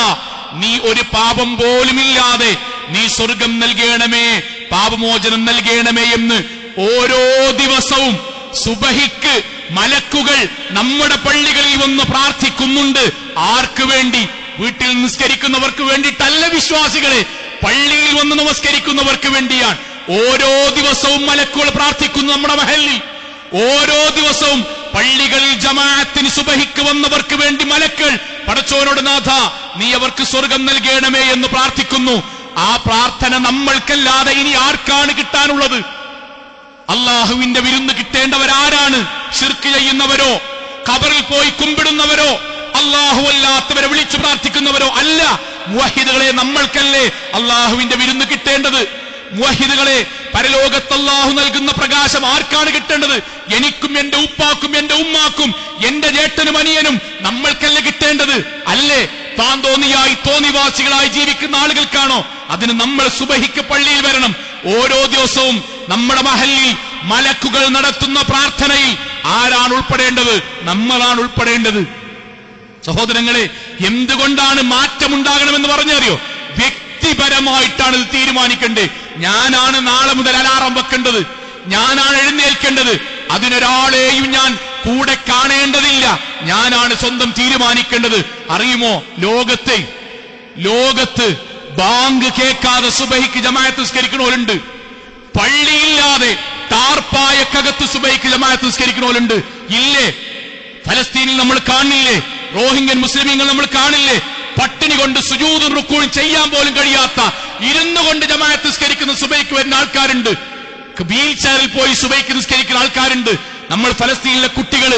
നീ ഒരു പാപം പോലുമില്ലാതെ നീ സ്വർഗം നൽകണമേ, പാപമോചനം നൽകണമേ എന്ന് ഓരോ ദിവസവും സുബഹിക്ക് മലക്കുകൾ നമ്മുടെ പള്ളികളിൽ വന്ന് പ്രാർത്ഥിക്കുന്നുണ്ട്. ആർക്ക് വേണ്ടി? വീട്ടിൽ നിസ്കരിക്കുന്നവർക്ക് വേണ്ടിയിട്ടല്ല വിശ്വാസികളെ, പള്ളിയിൽ വന്ന് നമസ്കരിക്കുന്നവർക്ക് വേണ്ടിയാണ്. ഓരോ ദിവസവും മലക്കുകൾ പ്രാർത്ഥിക്കുന്നു നമ്മുടെ മഹല്ലിൽ. ഓരോ ദിവസവും പള്ളികളിൽ ജമാഅത്തിന് സുബഹിക്ക് വന്നവർക്ക് വേണ്ടി മലക്കൾ പടച്ചോനോട് നാഥ നീ അവർക്ക് സ്വർഗം നൽകണമേ എന്ന് പ്രാർത്ഥിക്കുന്നു. ആ പ്രാർത്ഥന നമ്മൾക്കല്ലാതെ ഇനി ആർക്കാണ് കിട്ടാനുള്ളത്? അള്ളാഹുവിന്റെ വിരുന്ന് കിട്ടേണ്ടവരാരാണ്? ശിർക്ക് ചെയ്യുന്നവരോ, ഖബറിൽ പോയി കുമ്പിടുന്നവരോ, അള്ളാഹു അല്ലാത്തവരെ വിളിച്ചു പ്രാർത്ഥിക്കുന്നവരോ അല്ല. മുവഹിദുകളെ, നമ്മൾക്കല്ലേ അള്ളാഹുവിന്റെ വിരുന്ന് കിട്ടേണ്ടത്? മുവഹിദുകളെ, പരലോകത്ത് അല്ലാഹു നൽകുന്ന പ്രകാശം ആർക്കാണ് കിട്ടേണ്ടത്? എനിക്കും എന്റെ ഉപ്പാക്കും എന്റെ ഉമ്മാക്കും എന്റെ ജേട്ടനും അനിയനും നമ്മൾക്കല്ലേ കിട്ടേണ്ടത്? അല്ലേ? താൻ തോന്നിവാസികളായി ജീവിക്കുന്ന ആളുകൾക്കാണോ? അതിന് നമ്മൾ സുബഹിക്ക് പള്ളിയിൽ വരണം. ഓരോ ദിവസവും നമ്മുടെ മഹല്ലിൽ മലക്കുകൾ നടത്തുന്ന പ്രാർത്ഥനയിൽ ആരാണ് ഉൾപ്പെടേണ്ടത്? നമ്മളാണ് ഉൾപ്പെടേണ്ടത്. സഹോദരങ്ങളെ, എന്തുകൊണ്ടാണ് മാറ്റമുണ്ടാകണമെന്ന് പറഞ്ഞറിയോ? വ്യക്തിപരമായിട്ടാണ് ഇത് തീരുമാനിക്കേണ്ടത്. ഞാനാണ് നാളെ മുതൽ അലാറം വെക്കേണ്ടത്, ഞാനാണ് എഴുന്നേൽക്കേണ്ടത്. അതിനൊരാളെയും ഞാൻ കൂടെ കാണേണ്ടതില്ല. ഞാനാണ് സ്വന്തം തീരുമാനിക്കേണ്ടത്. അറിയുമോ, ലോകത്ത് ബാങ്ക് കേൾക്കാതെ സുബഹിക്ക് ജമാഅത്ത് നിസ്കരിക്കണോലുണ്ട്. പള്ളിയില്ലാതെ ടാർപ്പായക്കകത്ത് സുബഹിക്ക് ജമാഅത്ത് നിസ്കരിക്കണോലുണ്ട്. ഇല്ലേ? ഫലസ്തീനിൽ നമ്മൾ കാണില്ലേ? റോഹിംഗ്യൻ മുസ്ലിമീങ്ങൾ നമ്മൾ കാണില്ലേ? പട്ടിണി കൊണ്ട് സുജൂദും റുക്കൂഉം ചെയ്യാൻ പോലും കഴിയാത്ത, ഇരുന്നു കൊണ്ട് ജമാഅത്ത് നിസ്കരിക്കുന്ന സുബഹിക്ക് വരുന്ന ആൾക്കാരുണ്ട്. വീൽ ചെയറിൽ പോയി സുബഹിക്ക് നിസ്കരിക്കുന്ന ആൾക്കാരുണ്ട്. നമ്മൾ ഫലസ്തീനിലെ കുട്ടികൾ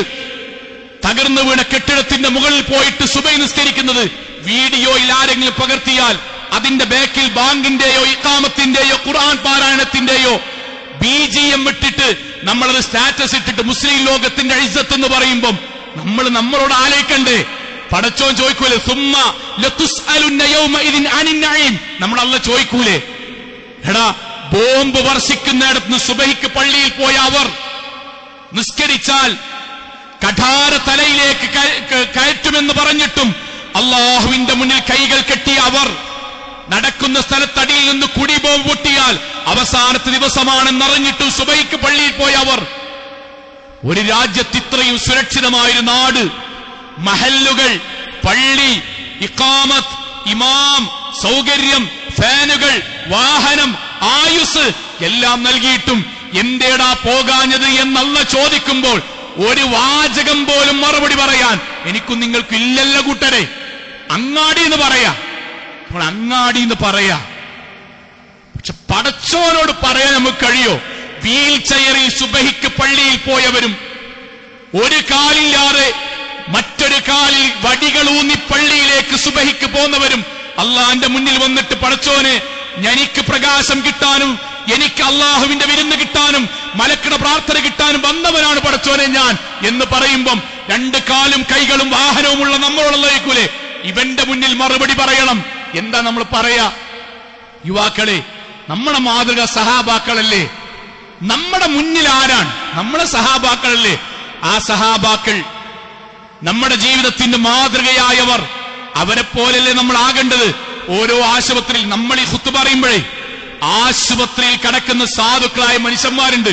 തകർന്നു വീണ കെട്ടിടത്തിന്റെ മുകളിൽ പോയിട്ട് സുബഹി നിസ്കരിക്കുന്നത് വീഡിയോയിൽ ആരെങ്കിലും പകർത്തിയാൽ അതിന്റെ ബാക്കിൽ ബാങ്കിന്റെയോ ഇഖാമത്തിന്റെയോ ഖുർആൻ പാരായണത്തിന്റെയോ BGM ഇട്ടിട്ട് നമ്മളത് സ്റ്റാറ്റസ് ഇട്ടിട്ട് മുസ്ലിം ലോകത്തിന്റെ ഇസ്സത്ത് എന്ന് പറയുമ്പം നമ്മളോട് ആലോചിക്കണ്ടേ? പടച്ചോൻ ചോദിക്കൂലേ, സുമ്മ ലതുസ്അലുന്ന യൗമഇദിൻ അനിൻ നഈം? നമ്മൾ അല്ലാഹ് ചോദിക്കൂലേ? എടാ, ബോംബ് വർഷിക്കുന്നിടത്ത് സുബഹിക്ക് പള്ളിയിൽ പോയ അവർ നിസ്കരിച്ചാൽ കഠാര തലയിലേക്ക് കയറ്റുമെന്ന് പറഞ്ഞിട്ടും അള്ളാഹുവിന്റെ മുന്നിൽ കൈകൾ കെട്ടിയ അവർ നടക്കുന്ന സ്ഥലത്തടിയിൽ നിന്ന് കുടി ബോംബ് പൊട്ടിയാൽ അവസാനത്തെ ദിവസമാണെന്നറിഞ്ഞിട്ടും സുബഹിക്ക് പള്ളിയിൽ പോയ അവർ. ഒരു രാജ്യത്ത് ഇത്രയും സുരക്ഷിതമായൊരു നാട്, മഹല്ലുകൾ, പള്ളി, ഇഖാമത്ത്, ഇമാം, സൗകര്യം, ഫാനുകൾ, വാഹനം, ആയുസ് എല്ലാം നൽകിയിട്ടും എന്തേടാ പോകാഞ്ഞത് എന്നല്ല ചോദിക്കുമ്പോൾ ഒരു വാചകം പോലും മറുപടി പറയാൻ എനിക്കും നിങ്ങൾക്കും ഇല്ലല്ലോ കൂട്ടരെ. അങ്ങാടി എന്ന് പറയാ, നമ്മൾ അങ്ങാടി എന്ന് പറയാ. പക്ഷെ പടച്ചോനോട് പറയാൻ നമുക്ക് കഴിയോ? വീൽ ചെയറിൽ സുബഹിക്ക് പള്ളിയിൽ പോയവരും ഒരു കാലില്ലാതെ മറ്റൊരു കാലിൽ വടികളൂന്നി പള്ളിയിലേക്ക് സുബഹിക്ക് പോന്നവരും അള്ളാന്റെ മുന്നിൽ വന്നിട്ട് പടച്ചോനെ എനിക്ക് പ്രകാശം കിട്ടാനും എനിക്ക് അള്ളാഹുവിന്റെ വിരുന്ന് കിട്ടാനും മലക്കുടെ പ്രാർത്ഥന കിട്ടാനും വന്നവനാണ് പടച്ചോനെ ഞാൻ എന്ന് പറയുമ്പം രണ്ട് കാലും കൈകളും വാഹനവുമുള്ള നമ്മളോടുള്ളേക്കൂലേ ഇവന്റെ മുന്നിൽ മറുപടി പറയണം. എന്താ നമ്മൾ പറയാ? യുവാക്കളെ, നമ്മുടെ മാതൃക സഹാബാക്കളല്ലേ? നമ്മുടെ മുന്നിൽ ആരാണ്? നമ്മുടെ സഹാബാക്കളല്ലേ? ആ സഹാബാക്കൾ നമ്മുടെ ജീവിതത്തിന്റെ മാതൃകയായവർ. അവരെ പോലല്ലേ നമ്മൾ ആകേണ്ടത്? ഓരോ ആശുപത്രിയിൽ നമ്മൾ ഈ ഖുത്ബ പറയുമ്പോഴേ ആശുപത്രിയിൽ കിടക്കുന്ന സാധുക്കളായ മനുഷ്യന്മാരുണ്ട്.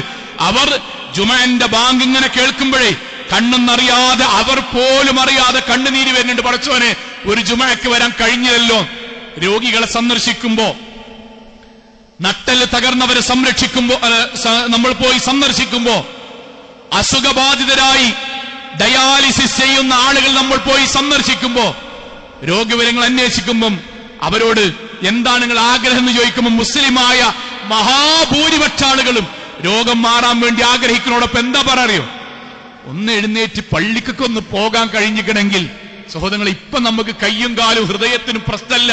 അവർ ജുമഅന്റെ ബാങ്ക് ഇങ്ങനെ കേൾക്കുമ്പോഴേ കണ്ണൊന്നറിയാതെ, അവർ പോലും അറിയാതെ കണ്ണുനീര് വരുന്നുണ്ട്. പടച്ചോനെ, ഒരു ജുമഅക്ക് വരാൻ കഴിഞ്ഞില്ലല്ലോ. രോഗികളെ സന്ദർശിക്കുമ്പോ, നട്ടല് തകർന്നവരെ സംരക്ഷിക്കുമ്പോ, നമ്മൾ പോയി സന്ദർശിക്കുമ്പോ, അസുഖബാധിതരായി ഡയാലിസിസ് ചെയ്യുന്ന ആളുകൾ നമ്മൾ പോയി സന്ദർശിക്കുമ്പോ, രോഗവിവരങ്ങൾ അന്വേഷിക്കുമ്പം അവരോട് എന്താണ് നിങ്ങൾ ആഗ്രഹം എന്ന് ചോദിക്കുമ്പോൾ മുസ്ലിമായ മഹാഭൂരിപക്ഷ ആളുകളും രോഗം മാറാൻ വേണ്ടി ആഗ്രഹിക്കുന്നതോടൊപ്പം എന്താ പറയോ? ഒന്ന് എഴുന്നേറ്റ് പള്ളിക്കൊക്കെ ഒന്ന് പോകാൻ കഴിഞ്ഞിക്കണമെങ്കിൽ സഹോദരങ്ങൾ, ഇപ്പൊ നമുക്ക് കയ്യും കാലും ഹൃദയത്തിനും പ്രശ്നമല്ല.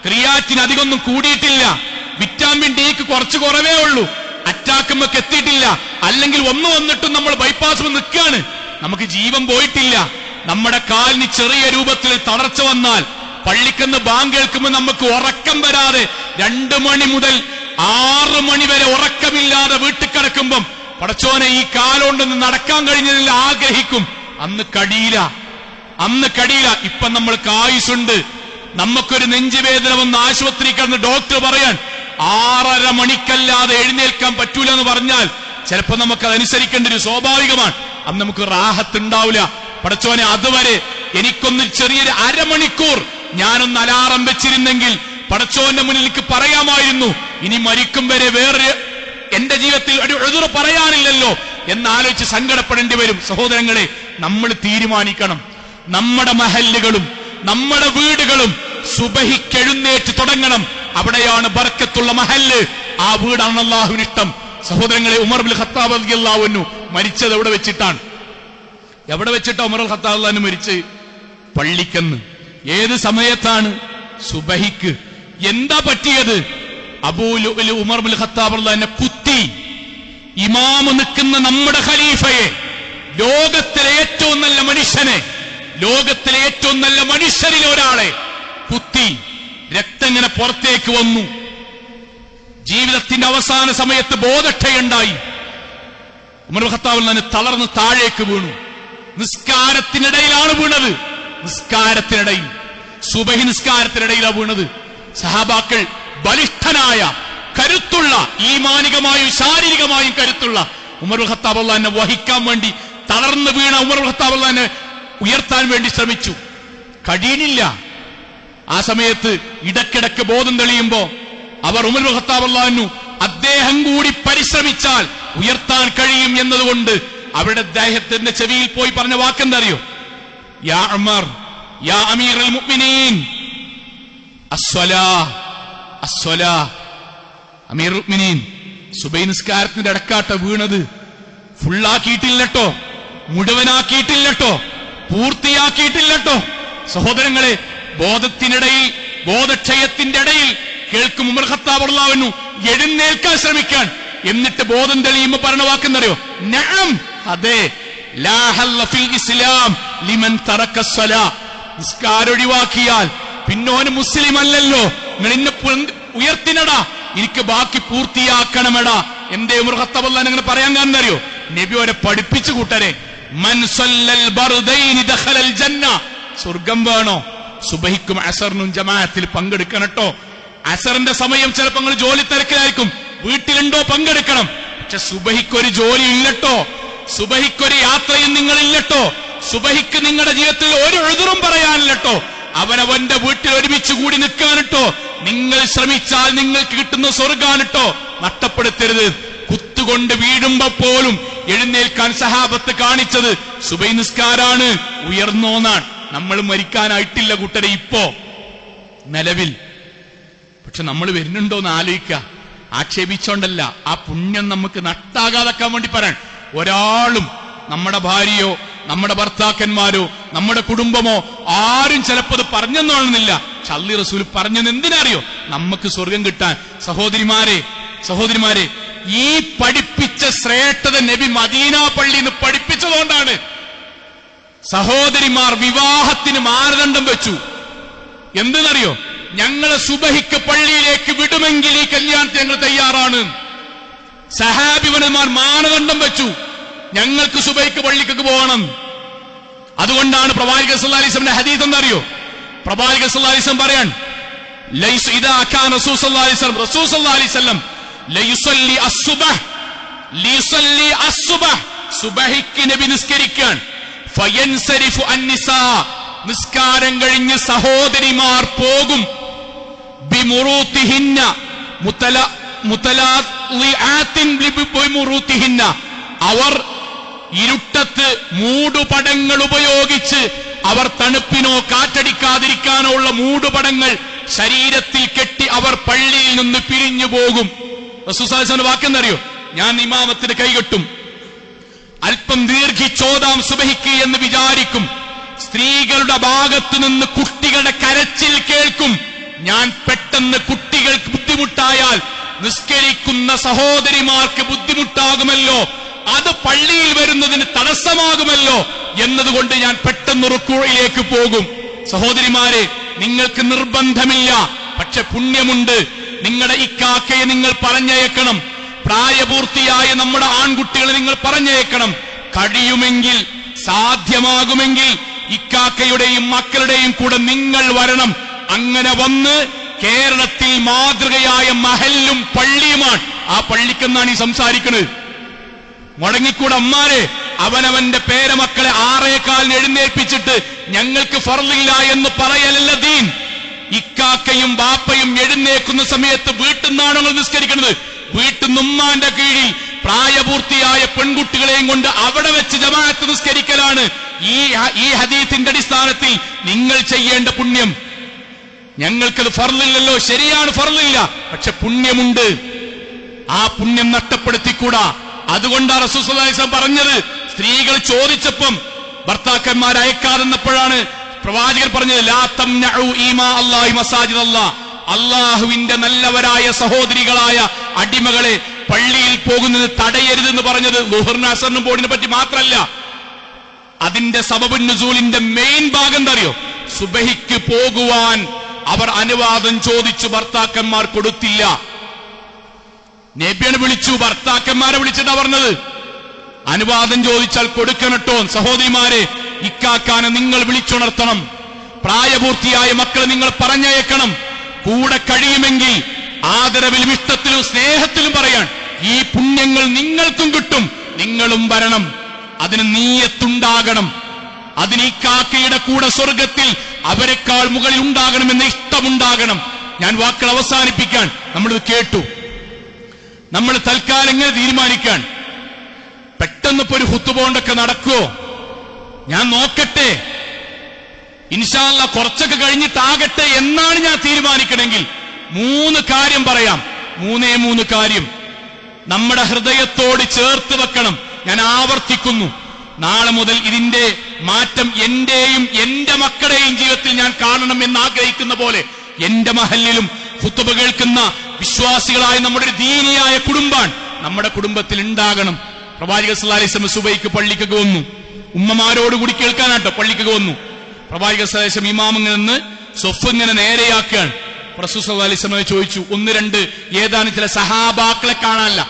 ക്രിയാറ്റിന് അധികമൊന്നും കൂടിയിട്ടില്ല. വിറ്റാമിൻ ഡിക്ക് കുറച്ച് കുറവേ ഉള്ളൂ. അറ്റാക്ക് നമുക്ക് എത്തിയിട്ടില്ല. അല്ലെങ്കിൽ ഒന്ന് വന്നിട്ടും നമ്മൾ ബൈപ്പാസ് നിൽക്കുകയാണ്. നമുക്ക് ജീവൻ പോയിട്ടില്ല. നമ്മുടെ കാലിന് ചെറിയ രൂപത്തിൽ തളർച്ച വന്നാൽ പള്ളിക്കെന്ന് ബാങ്ക് കേൾക്കുമ്പോൾ നമുക്ക് ഉറക്കം വരാതെ 2 മണി മുതൽ 6 മണി വരെ ഉറക്കമില്ലാതെ വീട്ടിൽ കിടക്കുമ്പം പടച്ചോനെ ഈ കാലുകൊണ്ടൊന്ന് നടക്കാൻ കഴിഞ്ഞതിൽ ആഗ്രഹിക്കും. അന്ന് കഴിയില്ല. ഇപ്പൊ നമ്മൾക്ക് ആയുസുണ്ട്. നമുക്കൊരു നെഞ്ചുവേദന വന്ന് ആശുപത്രി കിടന്ന് ഡോക്ടർ പറയാൻ 6:30 മണിക്കല്ലാതെ എഴുന്നേൽക്കാൻ പറ്റൂല എന്ന് പറഞ്ഞാൽ ചിലപ്പോ നമുക്ക് അതനുസരിക്കേണ്ട ഒരു സ്വാഭാവികമാണ്. അന്ന് നമുക്ക് റാഹത്തുണ്ടാവില്ല. പടച്ചോനെ, അതുവരെ എനിക്കൊന്ന് ചെറിയൊരു അരമണിക്കൂർ ഞാനൊന്ന് അലാറം വെച്ചിരുന്നെങ്കിൽ പടച്ചോന്റെ മുന്നിൽ എനിക്ക് പറയാമായിരുന്നു, ഇനി മരിക്കും വരെ വേറെ എന്റെ ജീവിതത്തിൽ ഒരു എതിർ പറയാനില്ലല്ലോ എന്നാലോചിച്ച് സങ്കടപ്പെടേണ്ടി വരും. സഹോദരങ്ങളെ, നമ്മൾ തീരുമാനിക്കണം. നമ്മുടെ മഹല്ലുകളും നമ്മുടെ വീടുകളും സുബഹിക്കെഴുന്നേറ്റ് തുടങ്ങണം. അവിടെയാണ് ബർക്കത്തുള്ള മഹല്ല്. ആ വീടാണ് അല്ലാഹുവിന് ഇഷ്ടം. സഹോദരങ്ങളെ, ഉമർ ഇബ്നുൽ ഖത്താബ് റളിയല്ലാഹു അൻഹു മരിച്ചത് എവിടെ വെച്ചിട്ടാണ്? ഉമർ ഇബ്നുൽ ഖത്താബ് അൻഹു മരിച്ച്? പള്ളിക്കെന്ന്. ഏത് സമയത്താണ്? സുബഹിക്ക്. എന്താ പറ്റിയത്? ഉമർ ഇബ്നുൽ ഖത്താബ് റളിയല്ലാഹു അൻഹു കുത്തി. ഇമാമ് നിൽക്കുന്ന നമ്മുടെ ഖലീഫയെ, ലോകത്തിലെ ഏറ്റവും നല്ല മനുഷ്യനെ, ലോകത്തിലെ ഏറ്റവും നല്ല മനുഷ്യരിൽ ഒരാളെ കുത്തി. രക്തം ഇങ്ങനെ പുറത്തേക്ക് വന്നു. ജീവിതത്തിന്റെ അവസാന സമയത്ത് ബോധക്ഷയുണ്ടായി. ഉമർ ഇബ്നുൽ ഖത്താബ് റളിയല്ലാഹു അൻഹു തളർന്ന് താഴേക്ക് വീണു. നിസ്കാരത്തിനിടയിലാണ് വീണത്. നിസ്കാരത്തിനിടയിൽ, സുബഹി നിസ്കാരത്തിനിടയിലാണ് വീണത്. സഹാബാക്കൾ ബലിഷ്ഠനായ, കരുത്തുള്ള, ഈമാനികമായും ശാരീരികമായും കരുത്തുള്ള ഉമർ ഇബ്നുൽ ഖത്താബ് റളിയല്ലാഹു അൻഹു വഹിക്കാൻ വേണ്ടി തളർന്നു വീണ ഉമർ ഇബ്നുൽ ഖത്താബ് റളിയല്ലാഹു അൻഹു ഉയർത്താൻ വേണ്ടി ശ്രമിച്ചു. കഴിയുന്നില്ല. ആ സമയത്ത് ഇടക്കിടക്ക് ബോധം തെളിയുമ്പോ അവർ ഉമർ ഇബ്നുൽ ഖത്താബ് റളിയല്ലാഹു അൻഹു അദ്ദേഹം കൂടി പരിശ്രമിച്ചാൽ ഉയർത്താൻ കഴിയും എന്നതുകൊണ്ട് അവരുടെ അദ്ദേഹത്തിന്റെ ചെവിയിൽ പോയി പറഞ്ഞ വാക്കെന്തറിയോ? യാ ഉമർ, യാ അമീറുൽ മുഅ്മിനീൻ, അസ്സലാ അസ്സലാ. അമീറുൽ മുഅ്മിനീൻ, സുബഹി നിസ്കാരത്തിന്റെ ഇടക്കാട്ട വീണത്. ഫുള്ളാക്കിയിട്ടില്ലട്ടോ, മുഴുവനാക്കിയിട്ടില്ലട്ടോ, പൂർത്തിയാക്കിയിട്ടില്ലട്ടോ. സഹോദരങ്ങളെ, ബോധത്തിനിടയിൽ, ബോധക്ഷയത്തിന്റെ ഇടയിൽ കേൾക്കും ഉമർ ഖത്താബ് റളിയല്ലാഹു അൻഹു എഴുന്നേൽക്കാൻ ശ്രമിക്കാൻ. എന്നിട്ട് ബോധം തെളിയുമ്പോ പറഞ്ഞ വാക്കെന്നറിയോ? നഅം, അതെ. ലാ ഹല്ല ഫിൽ ഇസ്ലാം ലിമൻ തറക സ്വലാ. നിസ്കാരം ഒഴിവാക്കിയാൽ പിന്നോന് മുസ്ലിം അല്ലല്ലോ. നിങ്ങൾ ഇന്നെ ഉയർത്തിനടാ, എനിക്ക് ബാക്കി പൂർത്തിയാക്കണമെടാ. എന്തേ ഉമർ ഖത്താബ് റളിയല്ലാഹു അൻഹു അങ്ങനെ പറയാൻ കാരണം അറിയോ? നബി അവരെ പഠിപ്പിച്ചു കൂട്ടരെ. മൻ സല്ലൽ ബർദൈനി ദഖലൽ ജന്ന. സ്വർഗം വേണോ? സുബഹിക്കും അസറിനും ജമാഅത്തിൽ പങ്കെടുക്കണട്ടോ. അസറിന്റെ സമയം ചിലപ്പോൾ നിങ്ങൾ ജോലി തിരക്കിലായിരിക്കും, വീട്ടിലുണ്ടോ? പങ്കെടുക്കണം. പക്ഷെ സുബഹിക്കൊരു ജോലി ഇല്ലട്ടോ, സുബഹിക്കൊരു യാത്രയും നിങ്ങളില്ലട്ടോ, സുബഹിക്ക് നിങ്ങളുടെ ജീവിതത്തിൽ ഒരു എഴുതുറും പറയാനില്ലട്ടോ. അവനവന്റെ വീട്ടിൽ ഒരുമിച്ച് കൂടി നിൽക്കാനിട്ടോ. നിങ്ങൾ ശ്രമിച്ചാൽ നിങ്ങൾക്ക് കിട്ടുന്ന സ്വർഗാനിട്ടോ. നഷ്ടപ്പെടുത്തരുത്. കുത്തുകൊണ്ട് വീഴുമ്പോ പോലും എഴുന്നേൽക്കാൻ സഹാബത്ത് കാണിച്ചത് സുബഹി നിസ്കാരാണ്. ഉയർന്നോന്നാണ്. നമ്മൾ മരിക്കാനായിട്ടില്ല കൂട്ടരെ ഇപ്പോ നിലവിൽ. പക്ഷെ നമ്മൾ വരുന്നുണ്ടോന്ന് ആലോചിക്കുക. ആക്ഷേപിച്ചോണ്ടല്ല, ആ പുണ്യം നമുക്ക് നഷ്ടാകാതാക്കാൻ വേണ്ടി പറയാൻ. ഒരാളും, നമ്മുടെ ഭാര്യയോ നമ്മുടെ ഭർത്താക്കന്മാരോ നമ്മുടെ കുടുംബമോ ആരും ചിലപ്പോൾ അത് പറഞ്ഞെന്നോണമെന്നില്ല. അല്ലാഹു റസൂൽ പറഞ്ഞത് എന്തിനറിയോ? നമുക്ക് സ്വർഗം കിട്ടാൻ. സഹോദരിമാരെ, ഈ പഠിപ്പിച്ച ശ്രേഷ്ഠത നബി മദീന പള്ളിയിൽ നിന്ന് പഠിപ്പിച്ചതുകൊണ്ടാണ് സഹോദരിമാർ വിവാഹത്തിന് മാനദണ്ഡം വെച്ചു. എന്തെന്നറിയോ? ഞങ്ങളെ സുബഹിക്ക് പള്ളിയിലേക്ക് വിടുമെങ്കിൽ ഈ കല്യാണത്തിന് ഞങ്ങൾ തയ്യാറാണ്. സഹാബിവന്മാർ മാനദണ്ഡം വെച്ചു, ഞങ്ങൾക്ക് സുബഹിക്ക് പള്ളിക്ക് പോകണം. അതുകൊണ്ടാണ് പ്രവാചകൻ സല്ലല്ലാഹു അലൈഹി വസല്ലം ഹദീസ് എന്നറിയോ? പ്രവാചകൻ സല്ലല്ലാഹു അലൈഹി വസല്ലം പറയാൻ, ലൈസ ഇദാ കാന റസൂൽ സല്ലല്ലാഹു അലൈഹി വസല്ലം ലയുസല്ലി അസ്സുബഹ്, ലിയുസല്ലി അസ്സുബഹ്, സുബഹിക്ക് നബി നിസ്കരിക്കാൻ. ഫയൻസരിഫു അന്നിസാ, നിസ്കാരം കഴിഞ്ഞ് സഹോദരിമാർ പോകും. ബിമുറൂതിഹിന്ന മുതലാളിആത്തിൻ ബിമുറൂതിഹിന്ന, അവർ ഇരുട്ടത്ത് മൂടുപടങ്ങൾ ഉപയോഗിച്ച് അവർ തണുപ്പിനോ കാറ്റടിക്കാതിരിക്കാനോ ഉള്ള മൂടുപടങ്ങൾ ശരീരത്തിൽ കെട്ടി അവർ പള്ളിയിൽ നിന്ന് പിരിഞ്ഞു പോകും. റസൂൽ സല്ലല്ലാഹു അലൈഹി വസല്ലം വാക്കെന്നറിയോ? ഞാൻ ഇമാമത്തിന് കൈകെട്ടും, അല്പം ദീർഘിച്ചോദാം സുബഹിക്ക് എന്ന് വിചാരിക്കും. സ്ത്രീകളുടെ ഭാഗത്തു നിന്ന് കുട്ടികളുടെ കരച്ചിൽ കേൾക്കും. ഞാൻ പെട്ടെന്ന് കുട്ടികൾക്ക് ബുദ്ധിമുട്ടായാൽ നിസ്കരിക്കുന്ന സഹോദരിമാർക്ക് ബുദ്ധിമുട്ടാകുമല്ലോ, അത് പള്ളിയിൽ വരുന്നതിന് തടസ്സമാകുമല്ലോ എന്നതുകൊണ്ട് ഞാൻ പെട്ടെന്ന് റുക്കൂഇലേക്ക് പോകും. സഹോദരിമാരെ, നിങ്ങൾക്ക് നിർബന്ധമില്ല, പക്ഷെ പുണ്യമുണ്ട്. നിങ്ങളുടെ ഇക്കാക്കയെ നിങ്ങൾ പറഞ്ഞയക്കണം. പ്രായപൂർത്തിയായ നമ്മുടെ ആൺകുട്ടികളെ നിങ്ങൾ പറഞ്ഞയക്കണം. കഴിയുമെങ്കിൽ, സാധ്യമാകുമെങ്കിൽ ഇക്കാക്കയുടെയും മക്കളുടെയും കൂടെ നിങ്ങൾ വരണം. അങ്ങനെ വന്ന് കേരളത്തിൽ മാതൃകയായ മഹല്ലും പള്ളിയുമാണ്. ആ പള്ളിക്കെന്നാണ് ഈ സംസാരിക്കുന്നത്. മുടങ്ങിക്കൂടെ അമ്മാരെ, അവനവന്റെ പേരമക്കളെ 6:15 എഴുന്നേൽപ്പിച്ചിട്ട് ഞങ്ങൾക്ക് ഫർളില്ല എന്ന് പറയലല്ല ദീൻ. ഇക്കാക്കയും ബാപ്പയും എഴുന്നേക്കുന്ന സമയത്ത് വീട്ടിൽ നിന്നാണ് നിങ്ങൾ നിസ്കരിക്കുന്നത്. വീട്ടിൽ ഉമ്മാന്റെ കീഴിൽ പ്രായപൂർത്തിയായ പെൺകുട്ടികളെയും കൊണ്ട് അവിടെ വെച്ച് ജമാഅത്ത് നിസ്കരിക്കലാണ് ഈ ഹദീസിന്റെ അടിസ്ഥാനത്തിൽ നിങ്ങൾ ചെയ്യേണ്ട പുണ്യം. ഞങ്ങൾക്കത് ഫർളില്ലല്ലോ, ശരിയാണ്, ഫർളില്ല, പക്ഷെ പുണ്യമുണ്ട്. ആ പുണ്യം നഷ്ടപ്പെടുത്തിക്കൂടാ. അതുകൊണ്ടാണ് റസൂൽ സല്ലല്ലാഹു അലൈഹി വസല്ലം പറഞ്ഞത്. സ്ത്രീകൾ ചോദിച്ചപ്പം ഭർത്താക്കന്മാർ അയക്കാതെന്നപ്പോഴാണ് പ്രവാചകൻ പറഞ്ഞത്, ലാ തംനഉ ഈമാ അല്ലാഹി മസാജിദ് അല്ലാഹ്. അള്ളാഹുവിന്റെ നല്ലവരായ സഹോദരികളായ അടിമകളെ പള്ളിയിൽ പോകുന്നത് തടയരുതെന്ന് പറഞ്ഞത് ളുഹറിനും അസറിനും ബോർഡിനെ പറ്റി മാത്രമല്ല. അതിന്റെ സബബുൻ നുസൂലിന്റെ മെയിൻ ഭാഗം എന്താ അറിയോ? സുബഹിക്ക് പോകുവാൻ അവർ അനുവാദം ചോദിച്ചു, ഭർത്താക്കന്മാർ കൊടുത്തില്ല. നബിയെ വിളിച്ചു, ഭർത്താക്കന്മാരെ വിളിച്ചിട്ടാ പറഞ്ഞത് അനുവാദം ചോദിച്ചാൽ കൊടുക്കണട്ടോ. സഹോദരിമാരെ, ഇക്കാക്കാനെ നിങ്ങൾ വിളിച്ചുണർത്തണം. പ്രായപൂർത്തിയായ മക്കളെ നിങ്ങൾ പറഞ്ഞയക്കണം. കൂടെ കഴിയുമെങ്കിൽ ആദരവിലും ഇഷ്ടത്തിലും സ്നേഹത്തിലും പറയാൻ ഈ പുണ്യങ്ങൾ നിങ്ങൾക്കും കിട്ടും, നിങ്ങളും വരണം. അതിന് നീയത്തുണ്ടാകണം. അതിന് ഈ കാക്കയുടെ കൂടെ സ്വർഗത്തിൽ അവരെക്കാൾ മുകളിൽ ഉണ്ടാകണമെന്ന് ഇഷ്ടമുണ്ടാകണം. ഞാൻ വാക്കുകൾ അവസാനിപ്പിക്കാൻ, നമ്മളിത് കേട്ടു. നമ്മൾ തൽക്കാലം എങ്ങനെ തീരുമാനിക്കാൻ? പെട്ടെന്ന് ഇപ്പൊ ഒരു ഹുത്തുബോണ്ടൊക്കെ നടക്കുവോ? ഞാൻ നോക്കട്ടെ, ഇൻഷാ അല്ലാഹ് കുറച്ചൊക്കെ കഴിഞ്ഞിട്ടാകട്ടെ എന്നാണ് ഞാൻ തീരുമാനിക്കണമെങ്കിൽ 3 കാര്യം പറയാം. 3 കാര്യം നമ്മുടെ ഹൃദയത്തോട് ചേർത്ത് വെക്കണം. ഞാൻ ആവർത്തിക്കുന്നു, നാളെ മുതൽ ഇതിന്റെ മാറ്റം എന്റെയും എന്റെ മക്കളുടെയും ജീവിതത്തിൽ ഞാൻ കാണണം എന്ന് ആഗ്രഹിക്കുന്ന പോലെ എന്റെ മഹല്ലിലും ഖുത്ബ കേൾക്കുന്ന വിശ്വാസികളായ നമ്മുടെ ഒരു ദീനിയായ കുടുംബാണ് നമ്മുടെ കുടുംബത്തിൽ ഉണ്ടാകണം. പ്രവാചകൻ സല്ലല്ലാഹു അലൈഹി വസല്ലം സുബൈക്ക് പള്ളിക്കൊക്കെ വന്നു. ഉമ്മമാരോടുകൂടി കേൾക്കാനാട്ടോ പള്ളിക്കൊക്കെ വന്നു. പ്രവാചകൻ സല്ലല്ലാഹു അലൈഹി വസല്ലം ഇമാമിൽ നിന്ന് സ്വഫ് ഇങ്ങനെ നേരെയാക്കുകയാണ്. റസൂൽ സല്ലല്ലാഹു അലൈഹി വസല്ലം ചോദിച്ചു, 1-2 ഏതാനും ചില സഹാബാക്കളെ കാണാനല്ല.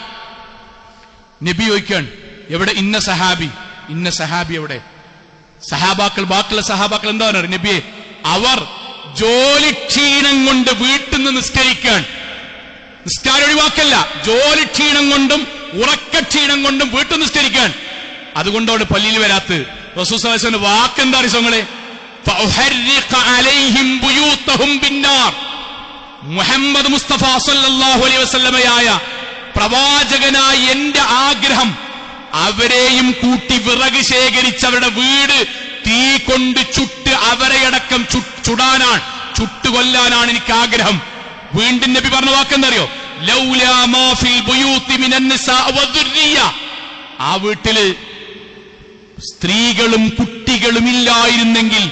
നബി ചോദിക്കുകയാണ്, എവിടെ ഇന്ന സഹാബി എവിടെ? സഹാബാക്കൾ, ബാക്കിയുള്ള സഹാബാക്കൾ എന്താ പറയുക? നബിയെ, അവർ ജോലി ക്ഷീണം കൊണ്ട് വീട്ടിൽ നിന്ന് നിസ്കരിക്കാൻ, നിസ്കാരം ഒഴിവാക്കല്ല, ജോലി ക്ഷീണം കൊണ്ടും ഉറക്കക്ഷീണം കൊണ്ടും വീട്ടിൽ നിസ്കരിക്കാൻ, അതുകൊണ്ടോട് പള്ളിയിൽ വരാത്ത്. റസൂൽ സല്ലല്ലാഹു അലൈഹി വസല്ലം വാക്കെന്താ അറിയുങ്ങളെ? മുഹമ്മദ് മുസ്തഫ സല്ലല്ലാഹു അലൈഹി വസല്ലമയായ പ്രവാചകനായ എന്റെ ആഗ്രഹം അവരെയും കൂട്ടി വിറക് ശേഖരിച്ച് അവരുടെ വീട് തീ കൊണ്ട് ചുട്ട് അവരെയടക്കം ചുടാനാണ്, ചുട്ടുകൊല്ലാനാണ് എനിക്ക് ആഗ്രഹം. വീണ്ടും നബി പറഞ്ഞ വാക്കെന്തറിയോ? ലൗലാ മാ ഫിൽ ബുയൂതി മിനൻ നിസാ വദുർരിയ. ആ വീട്ടില് സ്ത്രീകളും കുട്ടികളും ഇല്ലായിരുന്നെങ്കിൽ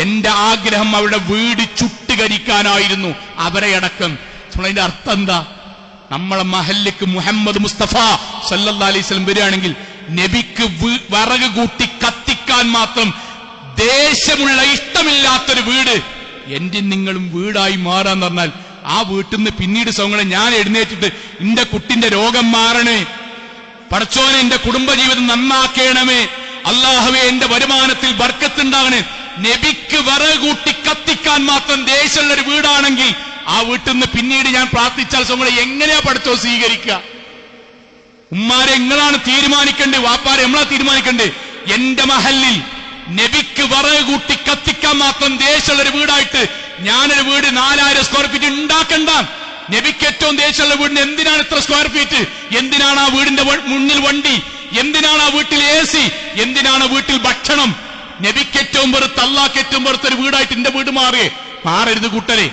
എന്റെ ആഗ്രഹം അവരുടെ വീട് ചുട്ടുകരിക്കാനായിരുന്നു, അവരെയടക്കം. അതിന്റെ അർത്ഥം എന്താ? നമ്മളെ മഹല്ലിക്ക് മുഹമ്മദ് മുസ്തഫ സല്ലല്ലാഹു അലൈഹി വസല്ലം വരികയാണെങ്കിൽ നബിക്ക് വിറക് കൂട്ടി കത്തിക്കാൻ മാത്രം ദേശമുള്ള ഇഷ്ടമില്ലാത്തൊരു വീട് എന്റെ നിങ്ങളും വീടായി മാറാന്ന് പറഞ്ഞാൽ ആ വീട്ടിൽ നിന്ന് പിന്നീട് സൗങ്ങളെ ഞാൻ എഴുന്നേറ്റിട്ട് എന്റെ കുട്ടിന്റെ രോഗം മാറണേ, പടച്ചോനെ എന്റെ കുടുംബജീവിതം നന്നാക്കേണമേ, അല്ലാഹുവേ എന്റെ വരുമാനത്തിൽ ബർക്കത്തുണ്ടാകണേ. നബിക്ക് വിറക് കൂട്ടി കത്തിക്കാൻ മാത്രം ദേശമുള്ള ഒരു വീടാണെങ്കിൽ ആ വീട്ടിൽ നിന്ന് പിന്നീട് ഞാൻ പ്രാർത്ഥിച്ചാൽ സൗങ്ങളെ എങ്ങനെയാ പടച്ചോ സ്വീകരിക്കുക? ഉമ്മാരെ നിങ്ങളാണ് തീരുമാനിക്കേണ്ടത്, വാപ്പാരെ നമ്മളാ തീരുമാനിക്കേണ്ടത്. എന്റെ മഹല്ലിൽ നബിക്ക് വിറക് കൂട്ടി കത്തിക്കാൻ മാത്രം ദേശമുള്ളൊരു വീടായിട്ട് ഞാനൊരു വീട് 4000 സ്ക്വയർ ഫീറ്റ് ഉണ്ടാക്കണ്ട. നബിക്ക് ഏറ്റവും ദേശമുള്ള വീടിന് എന്തിനാണ് ഇത്ര സ്ക്വയർ ഫീറ്റ്? എന്തിനാണ് ആ വീടിന്റെ മുന്നിൽ വണ്ടി? എന്തിനാണ് ആ വീട്ടിൽ AC? എന്തിനാണ് വീട്ടിൽ ഭക്ഷണം? നബിക്ക് ഏറ്റവും വെറുത്ത്, അള്ളാഹ്ക്ക് ഏറ്റവും വെറുത്തൊരു വീടായിട്ട് എന്റെ വീട് മാറരുത് കൂട്ടരെ,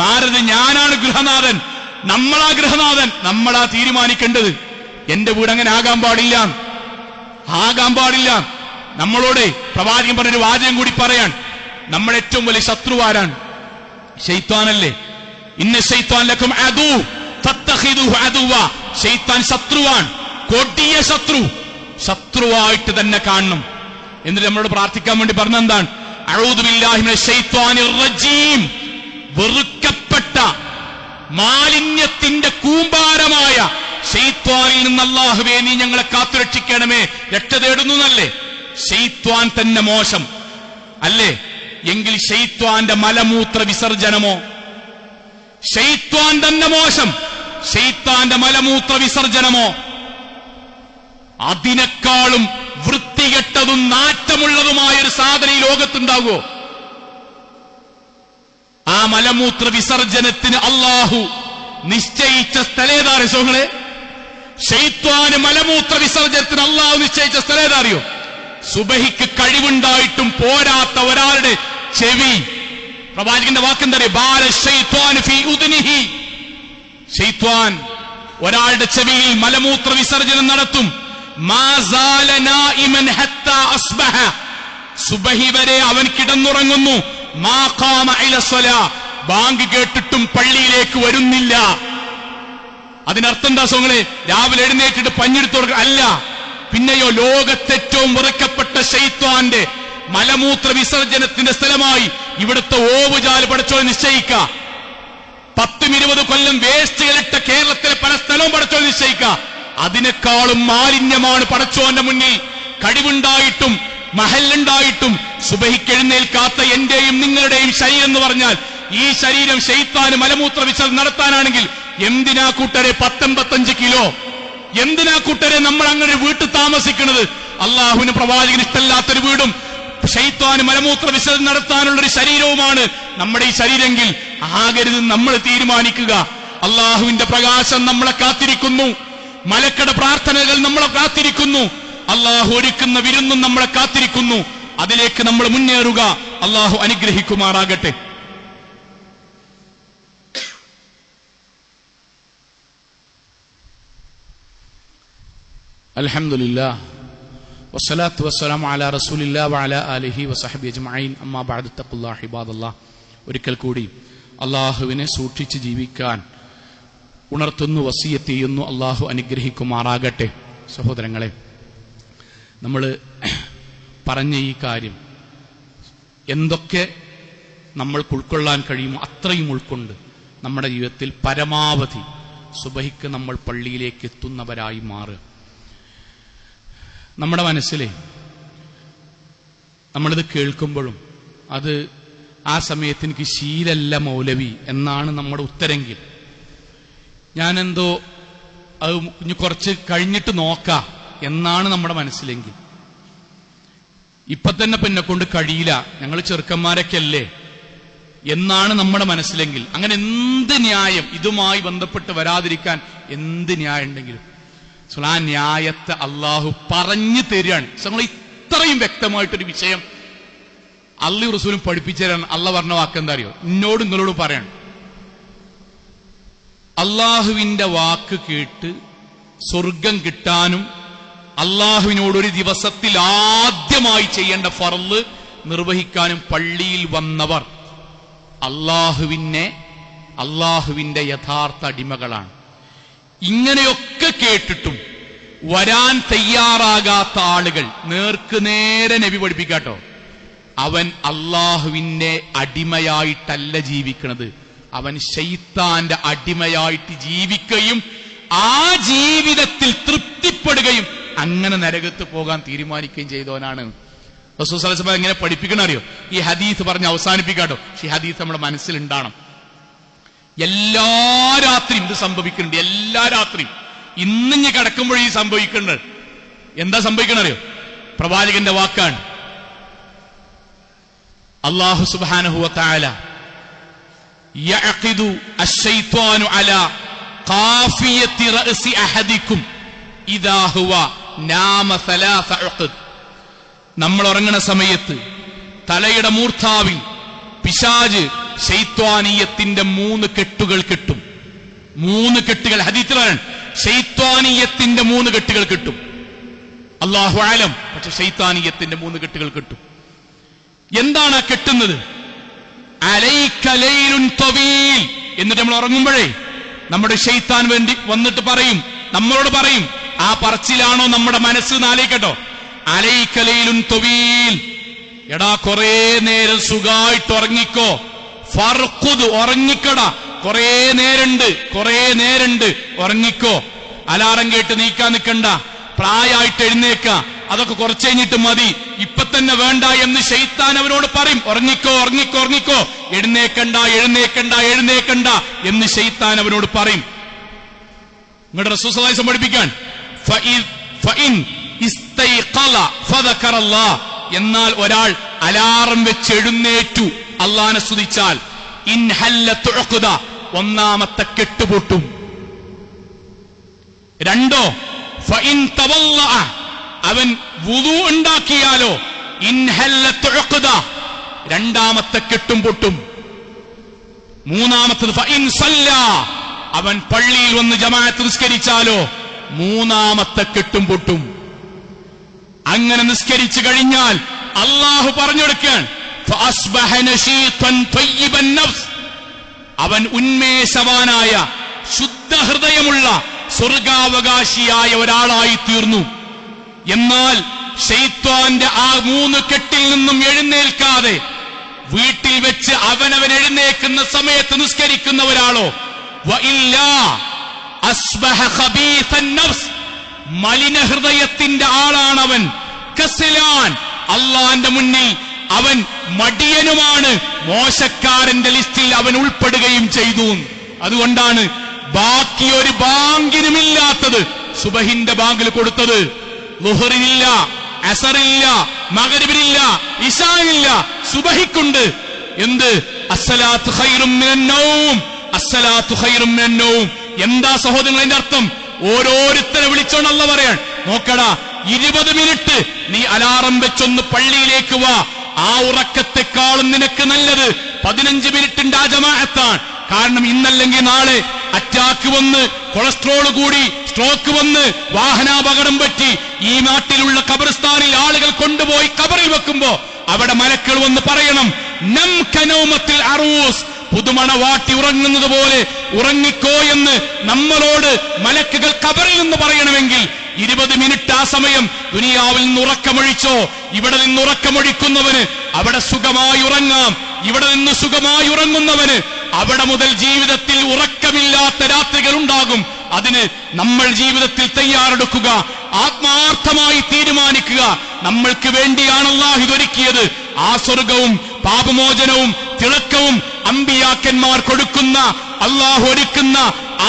മാറരുത്. ഞാനാണ് ഗൃഹനാഥൻ, നമ്മളാ ഗൃഹനാഥൻ, നമ്മളാ തീരുമാനിക്കേണ്ടത്. എന്റെ വീട് അങ്ങനെ ആകാൻ പാടില്ല. നമ്മളോട് പ്രവാചകൻ പറഞ്ഞൊരു വാചകം കൂടി പറയാൻ, നമ്മുടെ ഏറ്റവും വലിയ ശത്രു ആരാണ്? ശൈത്താനല്ലേ? ഇന്ന ശൈത്താൻ ലക്കും അദു ഫത്തഖിദുഹു അദുവ. ശൈത്താൻ ശത്രുവാൻ, കൊടിയ ശത്രു. ശത്രുവായിട്ട് തന്നെ കാണണം. എന്നിട്ട് നമ്മളോട് പ്രാർത്ഥിക്കാൻ വേണ്ടി പറഞ്ഞെന്താണ്? അഊദു ബില്ലാഹി മിനശ് ശൈത്വാനിർ റജീം. വെറുക്കപ്പെട്ട മാലിന്യത്തിന്റെ കൂമ്പാരമായ ശൈത്വാനിൽ നിന്ന് അല്ലാഹുവേ നീ ഞങ്ങളെ കാത്തുരക്ഷിക്കണമേ. രക്ഷ തേടുന്നു എന്നല്ലേ? ശൈത്വാൻ തന്നെ മോശം അല്ലേ? എങ്കിൽ ശൈത്വാന്റെ മലമൂത്ര വിസർജനമോ? ശൈത്വാൻ തന്നെ മോശം, ശൈത്താന്റെ മലമൂത്ര വിസർജനമോ? അതിനേക്കാളും വൃത്തികെട്ടതും നാറ്റമുള്ളതുമായൊരു സാധനം ഈ ലോകത്തുണ്ടാകുമോ? ആ മലമൂത്ര വിസർജനത്തിന് അല്ലാഹു നിശ്ചയിച്ച സ്ഥലേതാ രസോങ്ങളെ? ശൈത്വാന് മലമൂത്ര വിസർജനത്തിന് അല്ലാഹു നിശ്ചയിച്ച സ്ഥലേതാ അറിയോ? സുബഹിക്ക് കഴിവുണ്ടായിട്ടും പോരാത്ത ഒരാളുടെ ചെവി. പ്രവാചകന്റെ വാക്കെന്താ അറിയോ? ബാല ശൈത്വാൻ ഫീ ഉദ്നിഹി. ശൈത്വാൻ ഒരാളുടെ ചെവിയിൽ മലമൂത്ര വിസർജനം നടത്തും. മാ സാല നായിമൻ ഹത്താ അസ്ബഹ. സുബഹി വരെ അവൻ കിടന്നുറങ്ങുന്നു. മാ ഖാമ ഇല സ്വലാ. ബാങ്ക് കേട്ടിട്ടും പള്ളിയിലേക്ക് വരുന്നില്ല. അതിനർത്ഥം എന്താ സോങ്ങളെ? രാവിലെ എഴുന്നേറ്റിട്ട് പഞ്ഞെടുത്തു കൊടുക്കുക അല്ല. പിന്നെയോ ലോകത്തേറ്റവും വെറുക്കപ്പെട്ട ശൈത്വാന്റെ മലമൂത്ര വിസർജനത്തിന്റെ സ്ഥലമായി ഇവിടുത്തെ ഓവുചാല് പടച്ചോ നിശ്ചയിക്ക. 10-20 കൊല്ലം വേസ്റ്റുകളിട്ട കേരളത്തിലെ പല സ്ഥലവും പടച്ചോ നിശ്ചയിക്ക. അതിനേക്കാളും മാലിന്യമാണ് പടച്ചോന്റെ മുന്നിൽ. കഴിവുണ്ടായിട്ടും മഹല്ലുണ്ടായിട്ടും സുബഹിക്കെഴുന്നേൽക്കാത്ത എന്റെയും നിങ്ങളുടെയും ശരീരം എന്ന് പറഞ്ഞാൽ, ഈ ശരീരം ശൈത്താന് മലമൂത്ര വിസർജനം നടത്താനാണെങ്കിൽ എന്തിനാ കൂട്ടരെ 10-85 കിലോ? എന്തിനാ കൂട്ടരെ നമ്മൾ അങ്ങനെ വീട്ടിൽ താമസിക്കുന്നത്? അള്ളാഹുവിന് പ്രവാചകന് ഇഷ്ടമല്ലാത്തൊരു വീടും ശൈത്താന് മലമൂത്ര വിസർജനം നടത്താനുള്ളൊരു ശരീരവുമാണ് നമ്മുടെ ഈ ശരീരമെങ്കിൽ ആകരുത് നമ്മൾ തീരുമാനിക്കുക. അള്ളാഹുവിന്റെ പ്രകാശം നമ്മളെ കാത്തിരിക്കുന്നു. മലക്കട പ്രാർത്ഥനകൾ നമ്മളെ കാത്തിരിക്കുന്നു. അള്ളാഹു ഒരുക്കുന്ന വിരുന്നും നമ്മളെ കാത്തിരിക്കുന്നു. അതിലേക്ക് നമ്മൾ മുന്നേറുക. അള്ളാഹു അനുഗ്രഹിക്കുമാറാകട്ടെ. അൽഹംദുലില്ലാഹ് വസ്സലാത്തു വസ്സലാമു അലാ റസൂലില്ലാഹി വഅലാ ആലിഹി വസഹ്ബിഹി അജ്മഈൻ. അമ്മാ ബഅദ് തഖുല്ലാഹി ഇബാദല്ലാഹ്. ഒരിക്കൽ കൂടി അള്ളാഹുവിനെ സൂക്ഷിച്ച് ജീവിക്കാൻ ഉണർത്തുന്നു, വസിയത്ത് ചെയ്യുന്നു. അള്ളാഹു അനുഗ്രഹിക്കുമാറാകട്ടെ. സഹോദരങ്ങളെ, നമ്മൾ പറഞ്ഞ ഈ കാര്യം എന്തൊക്കെ നമ്മൾക്ക് ഉൾക്കൊള്ളാൻ കഴിയുമോ അത്രയും ഉൾക്കൊണ്ട് നമ്മുടെ ജീവിതത്തിൽ പരമാവധി സുബഹിക്ക് നമ്മൾ പള്ളിയിലേക്ക് എത്തുന്നവരായി മാറുക. നമ്മുടെ മനസ്സിലെ നമ്മളിത് കേൾക്കുമ്പോഴും അത് ആ സമയത്ത് എനിക്ക് ശീലല്ല മൗലവി എന്നാണ് നമ്മുടെ ഉത്തരെങ്കിൽ, ഞാനെന്തോ അത് ഇനി കുറച്ച് കഴിഞ്ഞിട്ട് നോക്കാം എന്നാണ് നമ്മുടെ മനസ്സിലെങ്കിൽ, ഇപ്പൊ തന്നെ പിന്നെ കൊണ്ട് കഴിയില്ല, ഞങ്ങൾ ചെറുക്കന്മാരൊക്കെ അല്ലേ എന്നാണ് നമ്മുടെ മനസ്സിലെങ്കിൽ, അങ്ങനെ എന്ത് ന്യായം ഇതുമായി ബന്ധപ്പെട്ട് വരാതിരിക്കാൻ എന്ത് ന്യായം ഉണ്ടെങ്കിലും ആ ന്യായത്തെ അള്ളാഹു പറഞ്ഞു തരികയാണ്. നമ്മൾ ഇത്രയും വ്യക്തമായിട്ടൊരു വിഷയം അള്ളാഹു റസൂലും പഠിപ്പിച്ചു തരാൻ അള്ളാഹ് പറഞ്ഞ വാക്കെന്താ അറിയോ? എന്നോട് നിങ്ങളോട് പറയാണ്, അള്ളാഹുവിന്റെ വാക്ക് കേട്ട് സ്വർഗം കിട്ടാനും അള്ളാഹുവിനോടൊരു ദിവസത്തിൽ ആദ്യമായി ചെയ്യേണ്ട ഫർള് നിർവഹിക്കാനും പള്ളിയിൽ വന്നവർ അള്ളാഹുവിന്റെ യഥാർത്ഥ അടിമകളാണ്. ഇങ്ങനെയൊക്കെ കേട്ടിട്ടും വരാൻ തയ്യാറാകാത്ത ആളുകൾ നേർക്ക് നേരെ നബി പഠിപ്പിക്കാട്ടോ, അവൻ അള്ളാഹുവിന്റെ അടിമയായിട്ടല്ല ജീവിക്കുന്നത്, അവൻ ശൈത്താന്റെ അടിമയായിട്ട് ജീവിക്കുകയും ആ ജീവിതത്തിൽ തൃപ്തിപ്പെടുകയും അങ്ങനെ നരകത്ത് പോകാൻ തീരുമാനിക്കുകയും ചെയ്തവനാണ്. റസൂൽ സ്വല്ലല്ലാഹു അലൈഹി വസല്ലം എങ്ങനെ പഠിപ്പിക്കണം അറിയോ? ഈ ഹദീസ് പറഞ്ഞ് അവസാനിപ്പിക്കാട്ടോ. ഈ ഹദീസ് നമ്മുടെ മനസ്സിലുണ്ടാവണം. എല്ലാ രാത്രിയും ഇത് സംഭവിക്കുന്നുണ്ട്. എല്ലാ രാത്രിയും ഇന്നിഞ്ഞ് കിടക്കുമ്പോഴേ ഈ സംഭവിക്കുന്നുണ്ട്. എന്താ സംഭവിക്കണം അറിയോ? പ്രവാചകന്റെ വാക്കാണ്. അല്ലാഹു സുബ്ഹാനഹു വ തആല യഅഖിദു അശ്ശൈത്വാനു അലാ ഖാഫിയത്തി റഅസി അഹദിക്കും ഇദാ ഹുവ നാമ സലാസ ഉഖദ്. നമ്മൾ ഉറങ്ങണ സമയത്ത് തലയുടെ മൂർധാവിൽ പിശാച് ശൈത്വാനീയത്തിന്റെ 3 കെട്ടുകൾ കെട്ടും. 3 കെട്ടുകൾ ഹദീസിൽ പറയാണ്, ശൈത്വാനീയത്തിന്റെ 3 കെട്ടുകൾ കെട്ടും. അല്ലാഹു അലം. പക്ഷെ ശൈത്താനിയത്തിന്റെ 3 കെട്ടുകൾ കെട്ടും. എന്താണ് ആ കെട്ടുന്നത്? അലൈക ലൈലുൻ തവീൽ. എന്നിട്ട് നമ്മൾ ഉറങ്ങുമ്പോഴേ നമ്മുടെ ശൈത്താൻ വേണ്ടി വന്നിട്ട് പറയും, നമ്മളോട് പറയും. ആ പറച്ചിലാണോ നമ്മുടെ മനസ്സ് നാലേക്കട്ടോ? അലൈക ലൈലുൻ തവീൽ, എടാ കുറേ നേരം സുഖമായിട്ട് ഉറങ്ങിക്കോ. ഫർഖുദ്, ഉറങ്ങിക്കടാ, കുറേ നേരണ്ട് ഉറങ്ങിക്കോ. അലാറം കേട്ട് നീക്കാൻ നിൽക്കണ്ട, പ്രായമായിട്ട് എഴുന്നേക്ക, അതൊക്കെ കുറച്ച് കഴിഞ്ഞിട്ട് മതി, ഇപ്പൊ തന്നെ വേണ്ട എന്ന് ശൈത്താൻ അവനോട് പറയും. ഉറങ്ങിക്കോ, എഴുന്നേക്കണ്ട എന്ന് ശൈത്താൻ അവനോട് പറയും. നിങ്ങളുടെ റസൂൽ സല്ലല്ലാഹു അലൈഹി വസല്ലം പഠിപ്പിക്കാൻ, ഫഇൻ ഇസ്തൈഖല ഫദകറല്ലാഹ്, എന്നാൽ ഒരാൾ അലാറം വെച്ച് എഴുന്നേറ്റു അല്ലാഹനെ സ്തുതിച്ചാൽ, ഇൻഹല്ലത് ഉഖ്ദ, ഒന്നാമത്തെ കെട്ടുപൊട്ടും. 2, ഫഇൻ തവല്ലഅ, അവൻ വുദു ഉണ്ടാക്കിയാലോ, ഇൻഹല്ലത് ഉഖ്ദ, രണ്ടാമത്തെ കെട്ടും പൊട്ടും. 3, ഫഇൻ സല്ലാ, അവൻ പള്ളിയിൽ വന്ന് ജമാഅത്ത് നിസ്കരിച്ചാലോ, 3 കെട്ടും പൊട്ടും. അങ്ങനെ നിസ്കരിച്ചു കഴിഞ്ഞാൽ അല്ലാഹു പറഞ്ഞുകൊടുക്കാൻ, ഫഅസ്ബഹ നശീതൻ തയ്യിബൻ നഫ്സ്, അവൻ ഉന്മേഷവാനായ ശുദ്ധഹൃദയമുള്ള സ്വർഗാവകാശിയായ ഒരാളായി തീർന്നു. എന്നാൽ ശൈത്വാന്റെ ആ 3 കെട്ടിൽ നിന്നും എഴുന്നേൽക്കാതെ വീട്ടിൽ വെച്ച് അവനവൻ എഴുന്നേക്കുന്ന സമയത്ത് നിസ്കരിക്കുന്ന ഒരാളോ, വഇല്ലാ അസ്ബഹ ഖബീസൻ നഫ്സ്, മലിനഹൃദയത്തിന്റെ ആളാണവൻ. കസ്ലാൻ, അള്ളാന്റെ മുന്നിൽ അവൻ മടിയനുമാണ്, മോശക്കാരന്റെ ലിസ്റ്റിൽ അവൻ ഉൾപ്പെടുകയും ചെയ്തു. അതുകൊണ്ടാണ് ബാക്കി ഒരു ബാങ്കിനുമില്ലാത്തത് സുബഹിന്റെ ബാങ്കിൽ കൊടുത്തത്. ളുഹറിനില്ല, അസറില്ല, മഗ്രിബിനില്ല, ഇശാഇല്ല, സുബഹിക്കുണ്ട്. എന്ത്? അസ്സലാത്തു ഖൈറും മിനൻ നൗം, അസ്സലാത്തു ഖൈറും മിനൻ നൗം. എന്താ സഹോദരങ്ങൾ അതിന്റെ അർത്ഥം? ഓരോരുത്തരെ വിളിച്ചോണ്ട് അല്ലാഹു പറയാൻ, നോക്കടാ, 20 മിനിറ്റ് നീ അലാറം വെച്ചൊന്ന് പള്ളിയിലേക്ക് വാ, ആ ഉറക്കത്തെക്കാളും നിനക്ക് നല്ലത് 15 മിനിറ്റിന്റെ ആ ജമാഅത്താണ്. കാരണം ഇന്നല്ലെങ്കിൽ നാളെ അറ്റാക്ക് വന്ന്, കൊളസ്ട്രോൾ കൂടി, സ്ട്രോക്ക് വന്ന്, വാഹനാപകടം പറ്റി ഈ നാട്ടിലുള്ള ഖബർസ്ഥാനിൽ ആളുകൾ കൊണ്ടുപോയി ഖബറിൽ വെക്കുമ്പോ അവിടെ മലക്കൾ വന്ന് പറയണം, നം കനൗമത്തിൽ അറൂസ്, പുതുമണവാട്ടി ഉറങ്ങുന്നത് പോലെ ഉറങ്ങിക്കോ എന്ന് നമ്മളോട് മലക്കുകൾ ഖബറിൽ നിന്ന് പറയണമെങ്കിൽ 20 മിനിറ്റ് ആ സമയം ദുനിയാവിൽ നിന്ന് ഉറക്കമൊഴിച്ചോ. ഇവിടെ നിന്ന് ഉറക്കമൊഴിക്കുന്നവന് അവിടെ സുഖമായി ഉറങ്ങാം, ഇവിടെ നിന്ന് സുഖമായി ഉറങ്ങുന്നവന് അവിടെ മുതൽ ജീവിതത്തിൽ ഉറക്കമില്ലാത്ത രാത്രികൾ ഉണ്ടാകും. അതിന് നമ്മൾ ജീവിതത്തിൽ തയ്യാറെടുക്കുക, ആത്മാർത്ഥമായി തീരുമാനിക്കുക. നമ്മൾക്ക് വേണ്ടിയാണ് അല്ലാഹു ഇതൊരുക്കിയത്. ആ സ്വർഗവും പാപമോചനവും തിളക്കവും അമ്പിയാക്കന്മാർ കൊടുക്കുന്ന, അല്ലാഹു ഒരുക്കുന്ന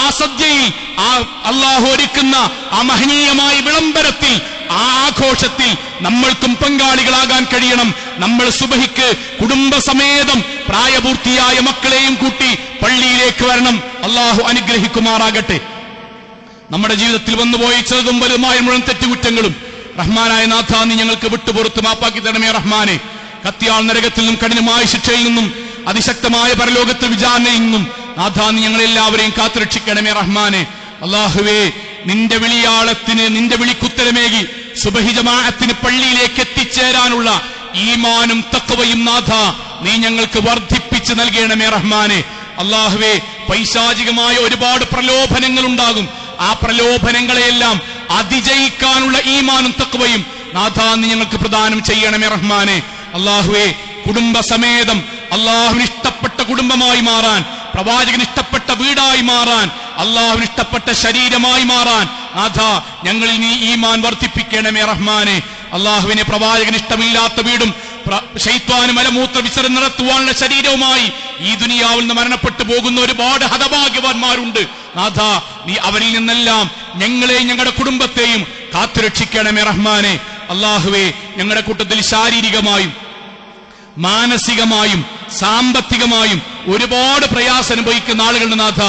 ആ സദ്യയിൽ, ആ അല്ലാഹു ഒരുക്കുന്ന ആ മഹനീയമായ വിളംബരത്തിൽ, ആ ആഘോഷത്തിൽ നമ്മൾക്കും പങ്കാളികളാകാൻ കഴിയണം. നമ്മൾ സുബഹിക്ക് കുടുംബസമേതം പ്രായപൂർത്തിയായ മക്കളെയും കൂട്ടി പള്ളിയിലേക്ക് വരണം. അല്ലാഹു അനുഗ്രഹിക്കുമാറാകട്ടെ. നമ്മുടെ ജീവിതത്തിൽ വന്നുപോയി ചെറുതും വലുതുമായ മുഴുവൻ തെറ്റുകുറ്റങ്ങളും റഹ്മാനായ നാഥ നീ ഞങ്ങൾക്ക് വിട്ടുപുറത്ത് മാപ്പാക്കി തരണമേ റഹ്മാനെ. കത്തിയാൾ നരകത്തിൽ നിന്നും കഠിനമായ ശിക്ഷയിൽ നിന്നും അതിശക്തമായ പരലോകത്തെ വിചാരണയിൽ നിന്നും നാഥ നീ ഞങ്ങളെല്ലാവരെയും കാത്തുരക്ഷിക്കണമേ റഹ്മാനെ. അല്ലാഹുവേ, നിന്റെ വിളിയാളത്തിന്, നിന്റെ വിളിക്കുത്തരമേകി സുബഹി ജമാഅത്തിന് പള്ളിയിലേക്ക് എത്തിച്ചേരാനുള്ള ഈമാനും തഖ്വയും നാഥ നീ ഞങ്ങൾക്ക് വർദ്ധിപ്പിച്ച് നൽകണമേ റഹ്മാനെ. അല്ലാഹുവേ, പൈശാചികമായ ഒരുപാട് പ്രലോഭനങ്ങൾ ഉണ്ടാകും. ആ പ്രലോഭനങ്ങളെയെല്ലാം അതിജയിക്കാനുള്ള ഈമാനും തഖ്വയും നാഥ നീ ഞങ്ങൾക്ക് പ്രദാനം ചെയ്യണമേ റഹ്മാനെ. അല്ലാഹുവേ, കുടുംബസമേതം അല്ലാഹുവിന് ഇഷ്ടപ്പെട്ട കുടുംബമായി മാറാൻ, പ്രവാചകന് ഇഷ്ടപ്പെട്ട വീടായി മാറാൻ, അല്ലാഹുവിന് ഇഷ്ടപ്പെട്ട ശരീരമായി മാറാൻ നാഥ ഞങ്ങളിൽ നീ ഈമാൻ വർദ്ധിപ്പിക്കണമേ റഹ്മാനെ. അല്ലാഹുവിനെ പ്രവാചകന് ഇഷ്ടമില്ലാത്ത വീടും ശൈത്വാന് മലമൂത്ര വിസർജനം നടത്തുവാനുള്ള ശരീരവുമായി ഈ ദുനിയാവിൽ നിന്ന് മരണപ്പെട്ടു പോകുന്ന ഒരുപാട് ഹതഭാഗ്യവാന്മാരുണ്ട്. നാഥ നീ അവരിൽ നിന്നെല്ലാം ഞങ്ങളെയും ഞങ്ങളുടെ കുടുംബത്തെയും കാത്തുരക്ഷിക്കണമേ റഹ്മാനെ. അല്ലാഹുവേ, ഞങ്ങളുടെ കൂട്ടത്തിൽ ശാരീരികമായും മാനസികമായും സാമ്പത്തികമായും ഒരുപാട് പ്രയാസം അനുഭവിക്കുന്ന ആളുകളുടെ നാഥ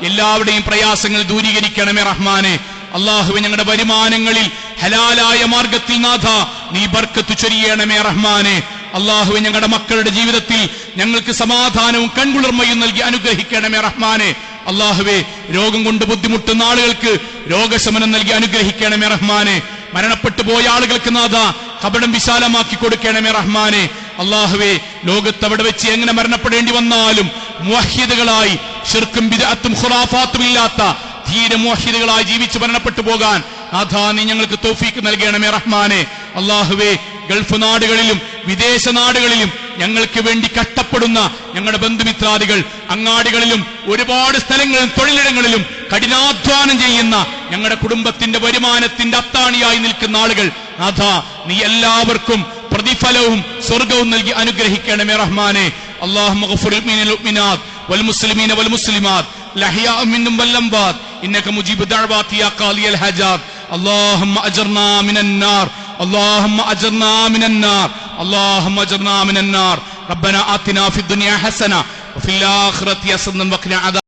എല്ലാവരുടെയും പ്രയാസങ്ങൾ ദൂരീകരിക്കണമേ റഹ്മാനെ. അല്ലാഹുവേ, ഞങ്ങളുടെ വരുമാനങ്ങളിൽ ഹലാലായ മാർഗത്തിൽ നാഥ നീ ബർക്കത്ത് ചൊരിയണമേ റഹ്മാനെ. അല്ലാഹുവേ, ഞങ്ങളുടെ മക്കളുടെ ജീവിതത്തിൽ ഞങ്ങൾക്ക് സമാധാനവും കൺകുളിർമയും നൽകി അനുഗ്രഹിക്കണമേ റഹ്മാനെ. അല്ലാഹുവേ, രോഗം കൊണ്ട് ബുദ്ധിമുട്ടുന്ന ആളുകൾക്ക് രോഗശമനം നൽകി അനുഗ്രഹിക്കണമേ റഹ്മാനെ. മരണപ്പെട്ടു പോയ ആളുകൾക്ക് നാഥ ഖബറും വിശാലമാക്കി കൊടുക്കണമേ റഹ്മാനെ. അല്ലാഹുവേ, ലോകത്ത് അവിടെ വെച്ച് എങ്ങനെ മരണപ്പെടേണ്ടി വന്നാലും മുവഹ്ഹിദുകളായി ശിർക്കും ബിദ്അത്തും ഖുറാഫാത്തും ഇല്ലാത്ത ധീര മുവഹ്ഹിദുകളായി ജീവിച്ച് മരണപ്പെട്ടു പോകാൻ നാഥാ നീ ഞങ്ങൾക്ക് തൗഫീക്ക് നൽകണമേ റഹ്മാനെ. അല്ലാഹുവേ, ഗൾഫ് നാടുകളിലും വിദേശ നാടുകളിലും ഞങ്ങൾക്ക് വേണ്ടി കഷ്ടപ്പെടുന്ന ഞങ്ങളുടെ ബന്ധുമിത്രാദികൾ, അങ്ങാടികളിലും ഒരുപാട് സ്ഥലങ്ങളിലും തൊഴിലിടങ്ങളിലും കഠിനാധ്വാനം ചെയ്യുന്ന ഞങ്ങളുടെ കുടുംബത്തിന്റെ വരുമാനത്തിന്റെ അത്താണിയായി നിൽക്കുന്ന ആളുകൾ നാഥാ നീ എല്ലാവർക്കും പ്രതിഫലവും സ്വർഗവും നൽകി അനുഗ്രഹിക്കണമേ റഹ്മാനെ. اللهم اغفر للمؤمنات والمسلمين والمسلمات الأحياء منهم والأموات إنك مجيب الدعوات يا قاضي الحاجات. اللهم أجرنا من النار، اللهم أجرنا من النار، اللهم أجرنا من النار. ربنا آتنا في الدنيا حسنة وفي الآخرة حسنة وقنا عذاب